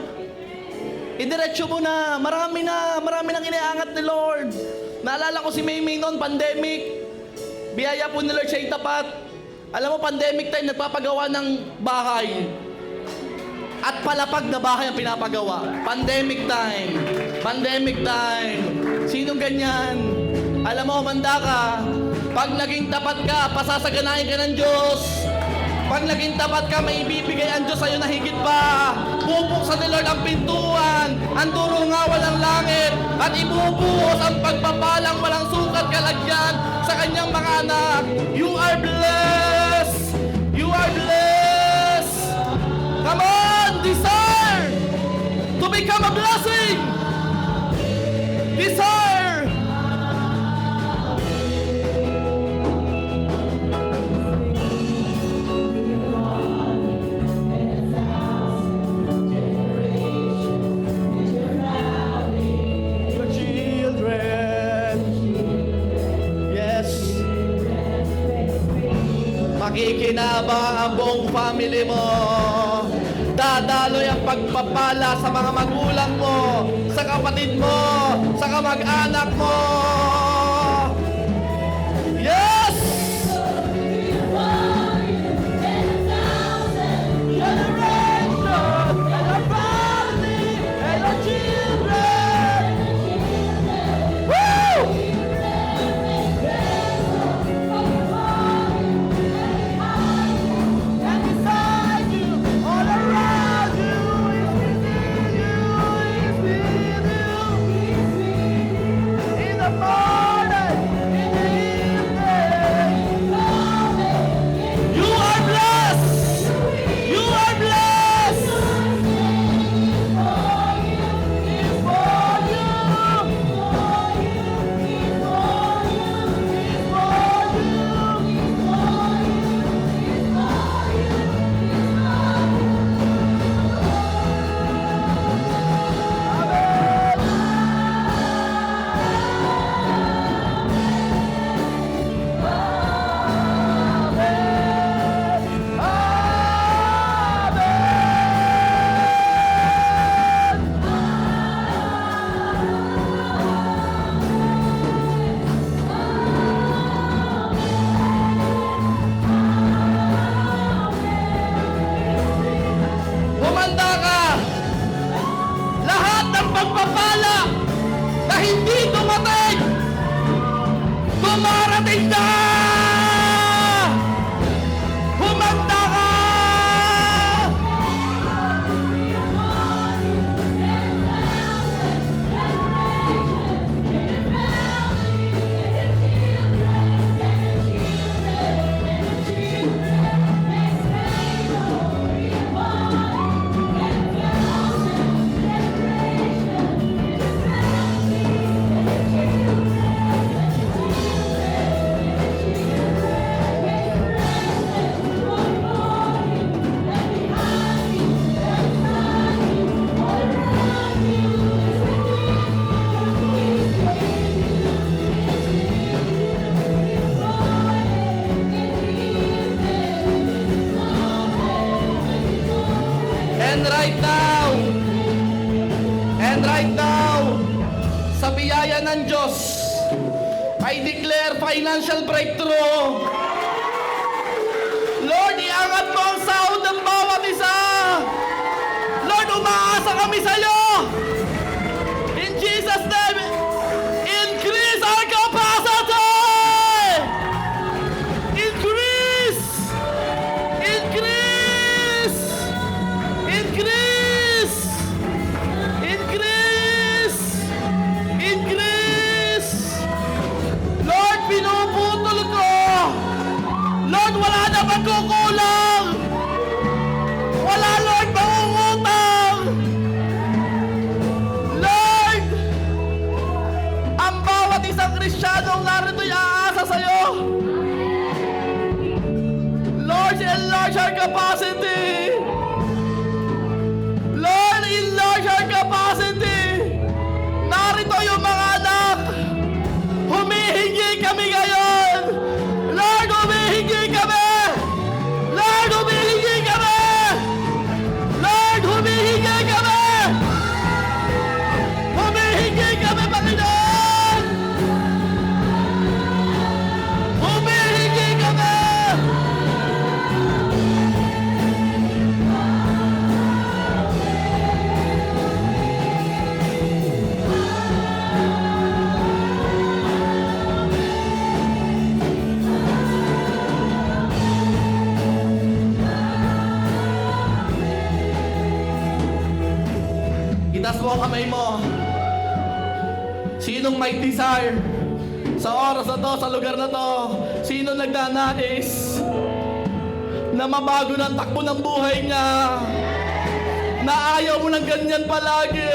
Idiretso mo na. Marami nang iniangat ni Lord. Naalala ko si Maymay noon, pandemic. Biyaya po ni Lord siya itapat. Alam mo, pandemic time, nagpapagawa ng bahay. At palapag na bahay ang pinapagawa. Pandemic time. Pandemic time. Sinong ganyan? Alam mo, humanda ka. Pag naging tapat ka, pasasaganahin ka ng Diyos. Pag naging tapat ka, may ibibigay ang Diyos sa'yo na higit pa. Bubuksan ni Lord ang pintuan. Ang duro nga walang langit. At ibubuhos ang pagpapalang walang sukat kalagyan sa kanyang mga anak. You are blessed. You are blessed. Come on, desire to become a blessing. Desire. Makikinabang ang buong family mo. Dadaloy ang pagpapala sa mga magulang mo, sa kapatid mo, sa kamag-anak mo. Yes! Dumarating na! Humanda ka! And right now, sa biyaya ng Diyos, I declare financial breakthrough. Lord, iangat mo ang sahod ng bawat isa. Lord, umaasa kami sa iyo. In Jesus' name, increase our capacity. Increase. Increase. Increase. Increase. Increase. Lord, pinuputol ko. Lord, wala na magkukulang. Wala, Lord, mangungutang. Lord, ang bawat isang Kristiyanong narito'y aasa sa'yo. Lord, enlarge our capacity. Lord, enlarge our capacity. Narito yung mga anak. Humihingi kami ngayon. Lord, humihingi kami. Lord, humihingi kami. Lord, humihingi kami. Humihingi kami, Panginoon. Humihingi kami. Itaas mo ang kamay mo. Sinong may desire sa oras na to, sa lugar na to? Sino nagnanais na mabago ng takbo ng buhay niya? Na ayaw mo ng ganyan palagi.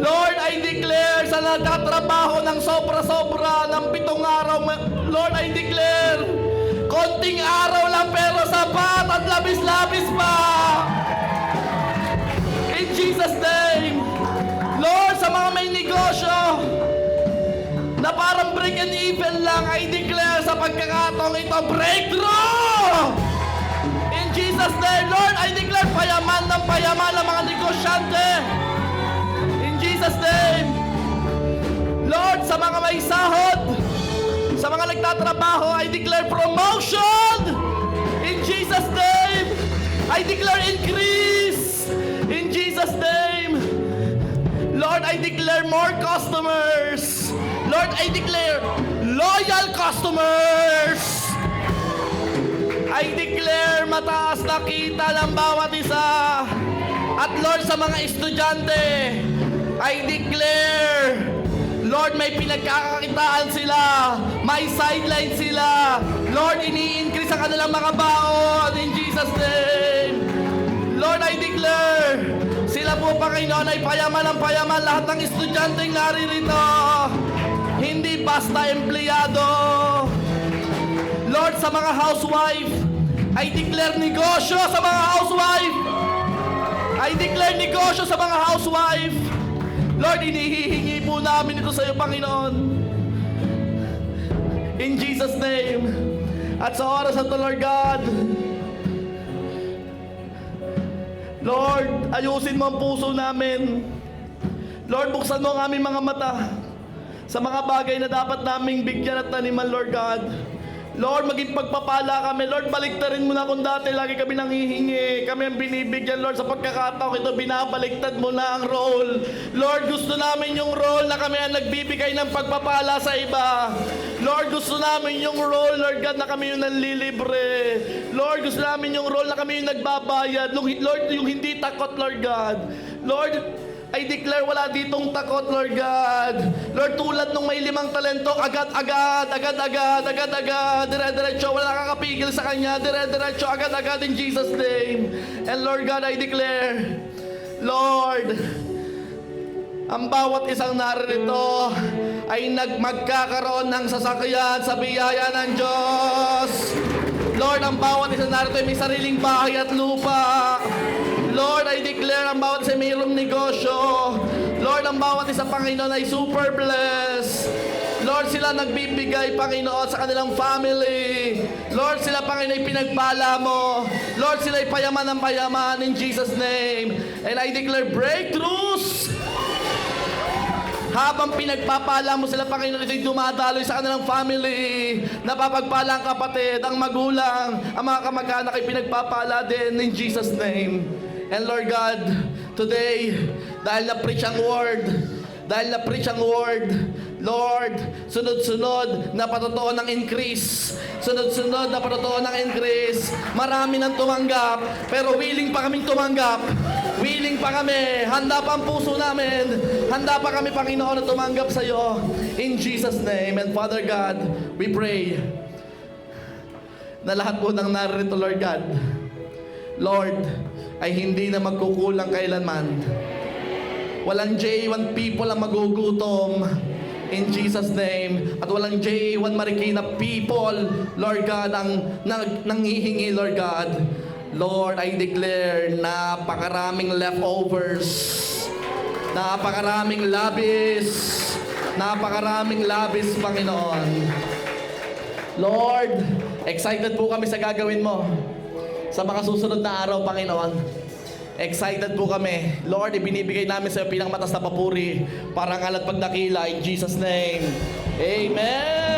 Lord, I declare sa nagtatrabaho ng sobra-sobra ng 7 araw, Lord, I declare konting araw lang pero sapat at labis-labis pa. In Jesus' name. Lord, sa mga may negosyo na parang break and even lang, I declare sa pagkakataong ito, breakthrough! In Jesus' name, Lord, I declare payaman ng mga negosyante. In Jesus' name. Lord, sa mga may sahod, sa mga nagtatrabaho, I declare promotion. In Jesus' name. I declare increase. In Jesus' name. Lord, I declare more customers. Lord, I declare loyal customers. I declare mataas na kita ng bawat isa. At Lord, sa mga estudyante, I declare, Lord, may pinagkakakitaan sila, may sideline sila. Lord, ini-increase ang kanilang mga baon in Jesus' name. Lord, I declare, sila po, Panginoon, ay payaman ng payaman lahat ng estudyanteng naririto. Hindi basta empleyado. Lord, sa mga housewife, I declare negosyo sa mga housewife. I declare negosyo sa mga housewife. Lord, inihihingi po namin ito sa iyo, Panginoon. In Jesus' name. At sa oras na ito, Lord God, Lord, ayusin mo ang puso namin. Lord, buksan mo ang aming mga mata sa mga bagay na dapat naming bigyan at taniman, Lord God. Lord, maging pagpapala kami. Lord, baliktarin mo na kung dati lagi kami nanghihingi. Kami ang binibigyan, Lord, sa pagkakataon ito, binabaliktad mo na ang role. Lord, gusto namin yung role na kami ang nagbibigay ng pagpapala sa iba. Lord, gusto namin yung role, Lord God, na kami yung nanlilibre. Lord, gusto namin yung role na kami yung nagbabayad. Lord, yung hindi takot, Lord God. Lord, I declare wala ditong takot, Lord God. Lord, tulad nung may 5 talento, agad-agad, dire-diretso, wala kakapigil sa kanya, dire-diretso, agad-agad in Jesus' name. And Lord God, I declare, Lord, ang bawat isang naririto ay magkakaroon ng sasakyan sa biyaya ng Diyos. Lord, ang bawat isang narito ay may sariling bahay at lupa. Lord, I declare ang bawat isa mayroong negosyo. Lord, ang bawat isa, Panginoon, ay super blessed. Lord, sila nagbibigay, Panginoon, sa kanilang family. Lord, sila, Panginoon, ay pinagpala mo. Lord, sila ay payaman ng payaman in Jesus' name. And I declare breakthroughs. Habang pinagpapala mo sila, Panginoon, ito'y dumadaloy sa kanilang family. Napapagpala ang kapatid, ang magulang, ang mga kamag-anak ay pinagpapala din in Jesus' name. And Lord God, today, dahil na-preach ang word, Lord, sunod-sunod na patotoo ng increase. Sunod-sunod na patotoo ng increase. Marami nang tumanggap, pero willing pa kaming tumanggap. Willing pa kami. Handa pa ang puso namin. Handa pa kami, Panginoon, na tumanggap sa iyo. In Jesus' name. And Father God, we pray na lahat po ng narito, Lord God, Lord, ay hindi na magkukulang kailanman. Walang J1 people ang magugutom in Jesus' name. At walang J1 Marikina people, Lord God, ang nanghihingi, Lord God. Lord, I declare napakaraming leftovers. Napakaraming labis, Panginoon. Lord, excited po kami sa gagawin mo sa mga susunod na araw, Panginoon. Excited po kami. Lord, ibinibigay namin sa iyo pinakamatas na papuri, parangal at pagdakila in Jesus' name. Amen!